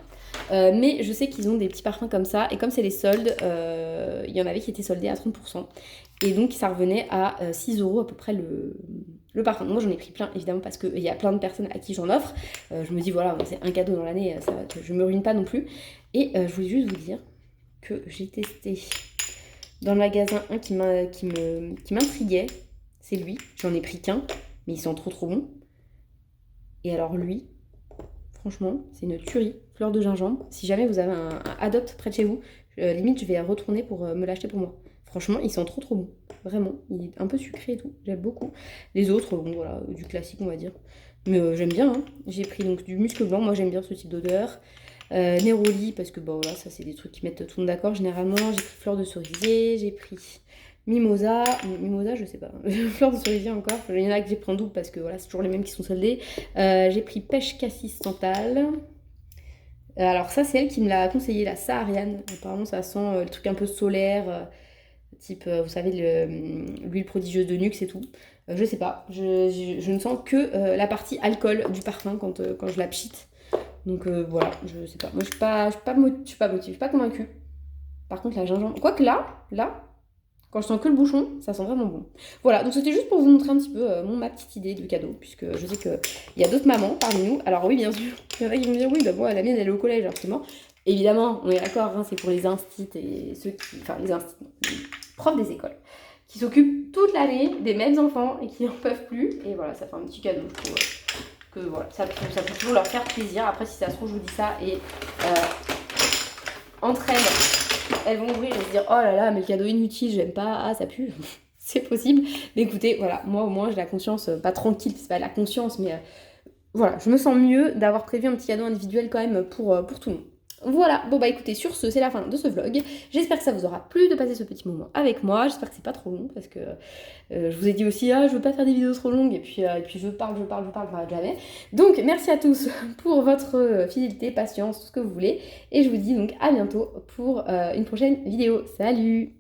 Speaker 1: Mais je sais qu'ils ont des petits parfums comme ça. Et comme c'est les soldes, il y en avait qui étaient soldés à 30%. Et donc ça revenait à 6 € à peu près le parfum. Moi j'en ai pris plein évidemment parce qu'il y a plein de personnes à qui j'en offre. Je me dis voilà, c'est un cadeau dans l'année, ça va, je me ruine pas non plus. Et je voulais juste vous dire que j'ai testé dans le magasin un qui m'intriguait. C'est lui, j'en ai pris qu'un, mais il sent trop bon. Et alors lui, franchement, c'est une tuerie, fleur de gingembre. Si jamais vous avez un Adopt près de chez vous, limite je vais retourner pour me l'acheter pour moi. Franchement, il sent trop bon, vraiment. Il est un peu sucré et tout, j'aime beaucoup. Les autres, bon voilà, du classique on va dire. Mais j'aime bien, hein. J'ai pris donc du musc blanc, moi j'aime bien ce type d'odeur. Neroli, parce que bon voilà, ça c'est des trucs qui mettent tout le monde d'accord généralement. J'ai pris fleur de cerisier, j'ai pris Mimosa, je sais pas, fleur de cerisier encore. Il y en a que j'ai pris en double parce que voilà, c'est toujours les mêmes qui sont soldés. J'ai pris pêche cassis santal. Alors ça c'est elle qui me l'a conseillé, la Sahariane. Apparemment ça sent le truc un peu solaire, type vous savez l'huile prodigieuse de Nuxe et tout. Je sais pas, je ne sens que la partie alcool du parfum quand je la pchite. Donc voilà, je sais pas. Moi je suis pas motivée, je suis pas convaincue. Par contre la gingembre, quoique là, quand je sens que le bouchon, ça sent vraiment bon. Voilà, donc c'était juste pour vous montrer un petit peu ma petite idée de cadeau, puisque je sais qu'il y a d'autres mamans parmi nous. Alors oui, bien sûr, il y en a qui vont me dire, oui, bah moi, la mienne, elle est au collège, forcément. Évidemment, on est d'accord, hein, c'est pour les instits et ceux qui... Enfin, les profs des écoles, qui s'occupent toute l'année des mêmes enfants et qui n'en peuvent plus. Et voilà, ça fait un petit cadeau, je trouve. Que voilà, ça peut toujours leur faire plaisir. Après, si ça se trouve, je vous dis ça, et entre elles vont ouvrir et se dire oh là là, mais le cadeau inutile, j'aime pas, ah ça pue. C'est possible. Mais écoutez, voilà, moi au moins j'ai la conscience, pas tranquille, c'est pas la conscience, mais voilà, je me sens mieux d'avoir prévu un petit cadeau individuel quand même pour tout le monde. Voilà, bon bah écoutez, sur ce, c'est la fin de ce vlog. J'espère que ça vous aura plu de passer ce petit moment avec moi. J'espère que c'est pas trop long parce que je vous ai dit aussi, je veux pas faire des vidéos trop longues et puis je parle, je m'arrête jamais. Donc merci à tous pour votre fidélité, patience, tout ce que vous voulez. Et je vous dis donc à bientôt pour une prochaine vidéo. Salut!